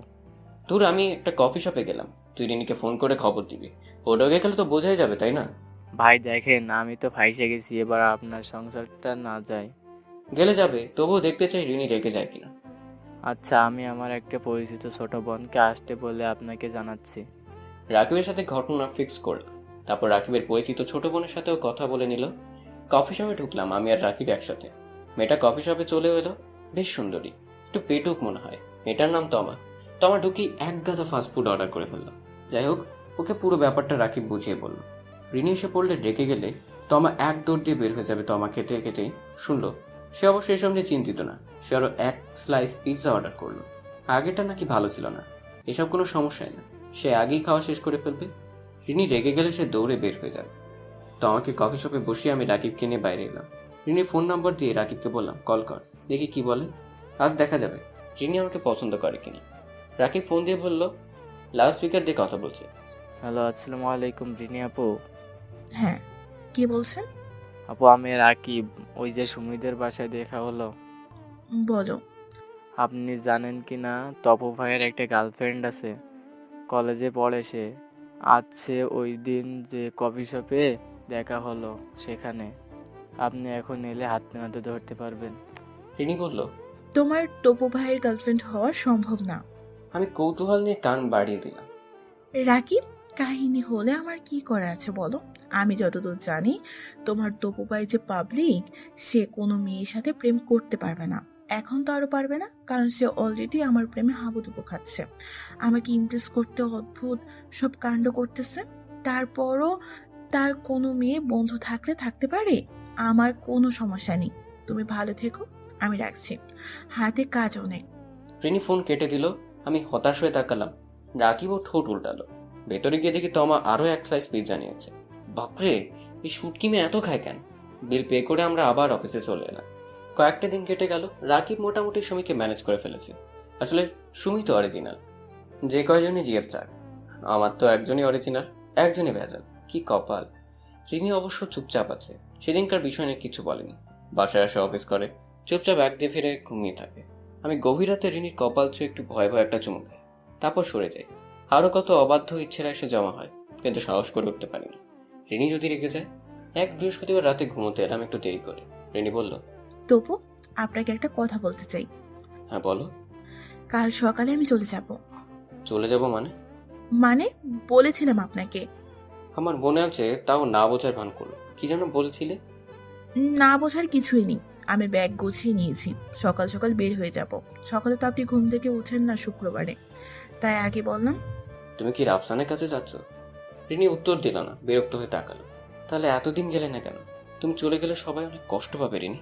তোর আমি একটা কফি শপে গেলাম, তুই রিনিকে ফোন করে খবর দিবি। ওটাকে গেলে তো বোঝাই যাবে, তাই না? ভাই দেখেন আমি তো ফাইসে গেছি, এবার আপনার সংসারটা না যায়। গেলে যাবে, তবুও দেখতে চাই রিনি রেগে যায় কিনা। আচ্ছা আমি আমার একটা পরিচিত ছোট বোনকে আসতে বলে আপনাকে জানাচ্ছি। রাকিবের সাথে ঘটনা ফিক্স করলাম, তারপর রাকিবের পরিচিত ছোট বোনের সাথেও কথা বলে নিল। কফি শপে ঢুকলাম আমি আর রাকিব একসাথে। মেয়েটা কফি শপে চলে এলো, বেশ সুন্দরী, একটু পেটুক মনে হয়। মেয়েটার নাম তমা। তমা ঢুকি এক গাদা ফাস্টফুড অর্ডার করে ফেললো। যাই হোক, ওকে পুরো ব্যাপারটা রাকিব বুঝিয়ে বলল। রিনি এসে পড়লে রেগে গেলে তমা এক দৌড় দিয়ে বের হয়ে যাবে। তমা খেতে খেতেই শুনলো। সে অবশ্য এসব নিয়ে চিন্তিত না, সে আরো এক স্লাইস পিৎজা অর্ডার করলো। আগেটা নাকি ভালো ছিল না, এসব কোনো সমস্যাই না, সে আগেই খাওয়া শেষ করে ফেলবে। রিনি রেগে গেলে সে দৌড়ে বের হয়ে যাবে। তো আমাকে কফি শপে বসিয়ে আমি রাকিবকে নিয়ে বাইরে এলাম। রিনির ফোন নাম্বার দিয়ে রাকিবকে বললাম কল কর, দেখি কি বলে। আজ দেখা যাবে রিনি আমাকে পছন্দ করে কিনা। রাকিব ফোন দিয়ে বলল, লাউড স্পিকার দিয়ে কথা বলছে। হ্যালো আসসালামু আলাইকুম রিনি আপু। হ্যাঁ, কি বলছেন? আপু আমি রাকিব, ওই যে সুমিদের বাসায় দেখা হলো। বলো। আপনি জানেন কি না তপু ভাইয়ের একটা গার্লফ্রেন্ড আছে, কলেজে পড়ে সে। আছে ওই দিন যে কফি শপে দেখা হলো সেখানে। আপনি এখন এলে হাতে নাতে ধরতে পারবেন। রিনি বলল, তোমার টপু ভাইয়ের গার্লফ্রেন্ড হওয়া সম্ভব না। আমি কৌতূহল নিয়ে কান বাড়িয়ে দিলাম। রাকিব, কাহিনী হলে আমার কি করা আছে বলো? আমি যতদূর জানি তোমার টপু ভাই যে পাবলিক, সে কোনো মেয়ের সাথে প্রেম করতে পারবে না। এখন তো আরো পারবে না, কারণ সে অলরেডি আমার প্রেমে হাবুডুবু খাচ্ছে, আমাকে ইমপ্রেস করতে অদ্ভুত সব কাণ্ড করতেছে। তারপরও তার কোনো মেয়ে বন্ধু থাকলে থাকতে পারে, আমার কোনো সমস্যা নেই। তুমি ভালো থেকো, আমি রাখছি, হাতে কাজ অনেক। রিনি ফোন কেটে দিল। আমি হতাশ হয়ে তাকালাম। রাকিব ও ঠোঁট উল্টালো। ভেতরে গিয়ে দেখি তমা আরো এক স্লাইস পিৎজা নিয়েছে। বাপরে, এই শুটকি মেয়ে এত খায় কেন? বিল পে করে আমরা আবার অফিসে চলে এলাম। কয়েকটা দিন কেটে গেল। রাকিব মোটামুটি সুমিকে ম্যানেজ করে ফেলেছে। আসলে সুমি তো অরিজিনাল, যে কয়জনই জিএফ থাক। আমার তো একজনই অরিজিনাল, একজনই ভেজাল। কি কপাল। রিনি অবশ্য চুপচাপ আছে, সেদিনকার বিষয় নিয়ে কিছু বলেনি। বাসায় আসে, অফিস করে, চুপচাপ এক দিয়ে ফিরে ঘুমিয়ে থাকে। আমি গভীর রাতে রিনির কপাল ছুঁয়ে একটু ভয় ভয় একটা চুমু খাই, তারপর সরে যাই। আরও কত অবাধ্য ইচ্ছেরা এসে জমা হয়, কিন্তু সাহস করে উঠতে পারি না। রিনি যদি রেখে যায়। এক বৃহস্পতিবার রাতে ঘুমোতে এলাম একটু দেরি করে। রিনি বলল, তপু, আপনাকে একটা কথা বলতে চাই। হ্যাঁ বলো। কাল সকালে আমি চলে যাব। চলে যাব মানে? মানে বলেছিলাম আপনাকে। আমার মনে আছে, তাও না বোঝার ভান করলো। কি যেন বলেছিলে? না বোঝার কিছুই নেই, আমি ব্যাগ গুছিয়ে নিয়েছি, সকাল সকাল বের হয়ে যাব। সকালে তো আপনি ঘুম থেকে উঠেন না শুক্রবারে, তাই আগে বললাম। তুমি কি রাফসানের কাছে যাচ্ছ? রিনি উত্তর দিল না, বিরক্ত হয়ে তাকালো। তাহলে এতদিন গেলে না কেন? তুমি চলে গেলে সবাই অনেক কষ্ট পাবে রিনি।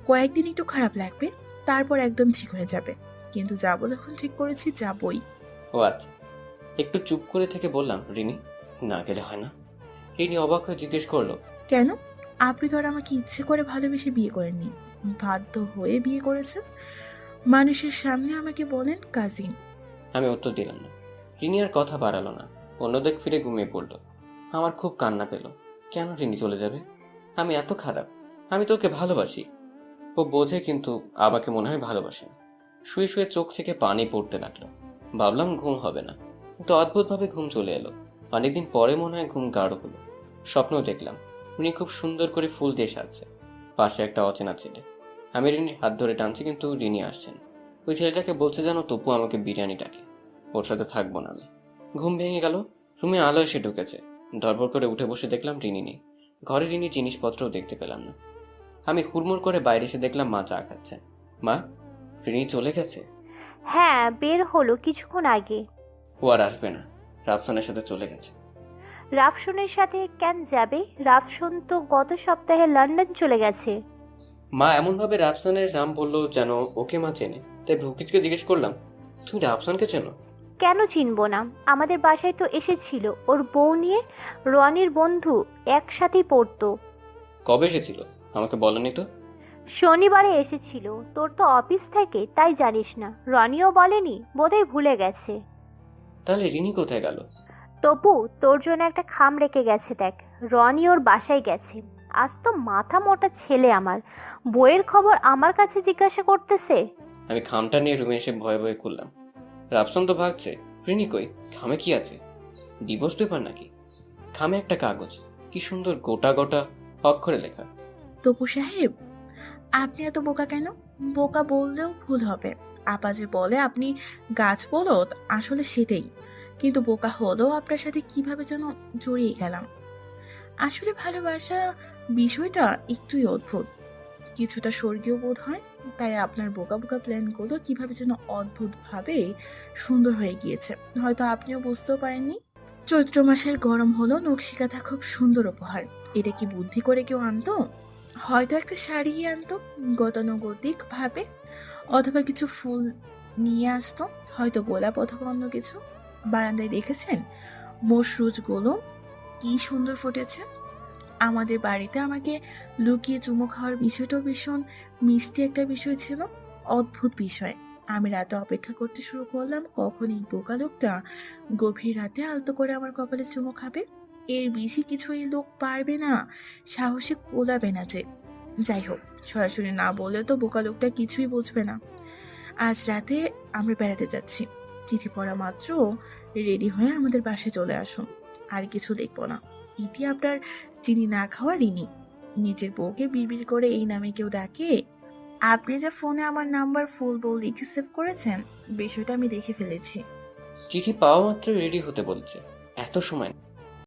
কয়েকদিন একটু খারাপ লাগবে, তারপর একদম ঠিক হয়ে যাবে। কিন্তু যাবো যখন ঠিক করেছি, যাবই। ও আচ্ছা। একটু চুপ করে থেকে বললাম, রিনি না গেলে হয় না? রিনি অবাক হয়ে জিজ্ঞেস করলো, কেন? আপনি তো আর আমাকে ইচ্ছে করে ভালোবেসে বিয়ে করেননি, বাধ্য হয়ে বিয়ে করেছেন। মানুষের সামনে আমাকে বলেন কাজিন। আমি উত্তর দিলাম না। রিনি আর কথা বাড়ালো না, অন্যদিক ফিরে ঘুমিয়ে পড়লো। আমার খুব কান্না পেল। কেন রিনি চলে যাবে? আমি এত খারাপ? আমি তো ওকে ভালোবাসি। ও বোঝে, কিন্তু আমাকে মনে হয় ভালোবাসে না। শুয়ে শুয়ে চোখ থেকে পানি পড়তে লাগলো। ভাবলাম ঘুম হবে না, কিন্তু অদ্ভুতভাবে ঘুম চলে এলো। অনেকদিন পরে মনে হয় ঘুম গাঢ় হলো। স্বপ্ন দেখলাম রিনি খুব সুন্দর করে ফুল দিয়ে সাজছে, পাশে একটা অচেনা ছেলে। আমি রিনির হাত ধরে টানছি, কিন্তু রিনি আসছেন। ওই ছেলেটাকে বলছে যেন তপু আমাকে বিরিয়ানি ডাকে, ওর সাথে থাকবো না আমি। ঘুম ভেঙে গেল। রুমে আলো এসে ঢুকেছে। ধরপর করে উঠে বসে দেখলাম রিনি নেই। ঘরে রিনির জিনিসপত্রও দেখতে পেলাম না। আমি হুড়মুড় করে বাইরে এসে দেখলাম মা চা খাচ্ছে। মা, রিনি চলে গেছে? হ্যাঁ, বের হলো কিছুক্ষণ আগে। ও আর আসবে না, রাফসানের সাথে চলে গেছে। রাফসনের সাথে কেন যাবে? রাফসন তো গত সপ্তাহে লন্ডন চলে গেছে। মা এমনভাবে রাফসানের নাম বললো যেন ওকে মা চেনে। তাই ভ্রুকিচকে জিজ্ঞেস করলাম, তুমি রাফসানকে চেনো? কেন চিনবো না? আমাদের বাসায় তো এসেছিল ওর বউ নিয়ে। রনির বন্ধু, একসাথেই পড়তো। কবে এসেছিল? আমাকে বলেনি তো। শনিবারে এসেছিল। তোর তো অফিস থেকে, তাই জানিস না। রনিও বলেনি, বোধহয় ভুলে গেছে। তাহলে রিনি কোথায় গেল? তপু, তোর জন্য একটা খাম রেখে গেছে দেখ। রনি ওর বাসায় গেছে। আজ তো মাথা মোটা ছেলে আমার বইয়ের খবর আমার কাছে জিজ্ঞাসা করতেছে। আমি খামটা নিয়ে রুমে এসে ভয়ে ভয়ে খুললাম। রাফসান তো ভাগছে। রিনি কই? খামে কি আছে? ডিভোর্স পেপার নাকি? খামে একটা কাগজ, কি সুন্দর গোটা গোটা অক্ষরে লেখা। তপু সাহেব, আপনি এত বোকা কেন? বোকা বললেও ভুল হবে। আপা যে বলে আপনি গাছ বলদ, আসলে সেটাই। কিন্তু বোকা হলেও আপনার সাথে কিভাবে যেন জড়িয়ে গেলাম। আসলে ভালোবাসা বিষয়টা একটুই অদ্ভুত, কিছুটা স্বর্গীয় বোধ হয়। তাই আপনার বোকা বোকা প্ল্যানগুলো কিভাবে যেন অদ্ভুত ভাবে সুন্দর হয়ে গিয়েছে, হয়তো আপনিও বুঝতেও পারেননি। চৈত্র মাসের গরম হলো নকশিকাঁথা খুব সুন্দর উপহার। এটা কি বুদ্ধি করে কেউ আনতো? হয়তো একটা শাড়ি আনতো গতানুগতিক ভাবে, অথবা কিছু ফুল নিয়ে আসতো, হয়তো গোলাপ অথবা অন্য কিছু। বারান্দায় দেখেছেন মশরুজগুলো কি সুন্দর ফুটেছে? আমাদের বাড়িতে আমাকে লুকিয়ে চুমু খাওয়ার বিষয়টাও ভীষণ মিষ্টি একটা বিষয় ছিল, অদ্ভুত বিষয়। আমি রাতে অপেক্ষা করতে শুরু করলাম কখন এই বোকা লোকটা গভীর রাতে আলতো করে আমার কপালে চুমু খাবে। এর বেশি কিছু এই লোক পারবে না, সাহসে কোলাবে না যে। যাই হোক, সরাসরি না বললে তো বোকা লোকটা কিছুই বুঝবে না। আজ রাতে আমরা বেড়াতে যাচ্ছি। চিঠি পড়া মাত্র রেডি হয়ে আমাদের বাসায় চলে আসুন। আর কিছু দেখবো না। ইতি আপনার চিনি না খাওয়া রিনি। নিজের বউকে বিড়বিড় করে এই নামে কেউ ডাকে? আপনি যে ফোনে আমার নাম্বার ফুল বউ লিখে সেভ করেছেন, বিষয়টা আমি দেখে ফেলেছি। চিঠি পাওয়া মাত্র রেডি হতে বলছে? এত সময়?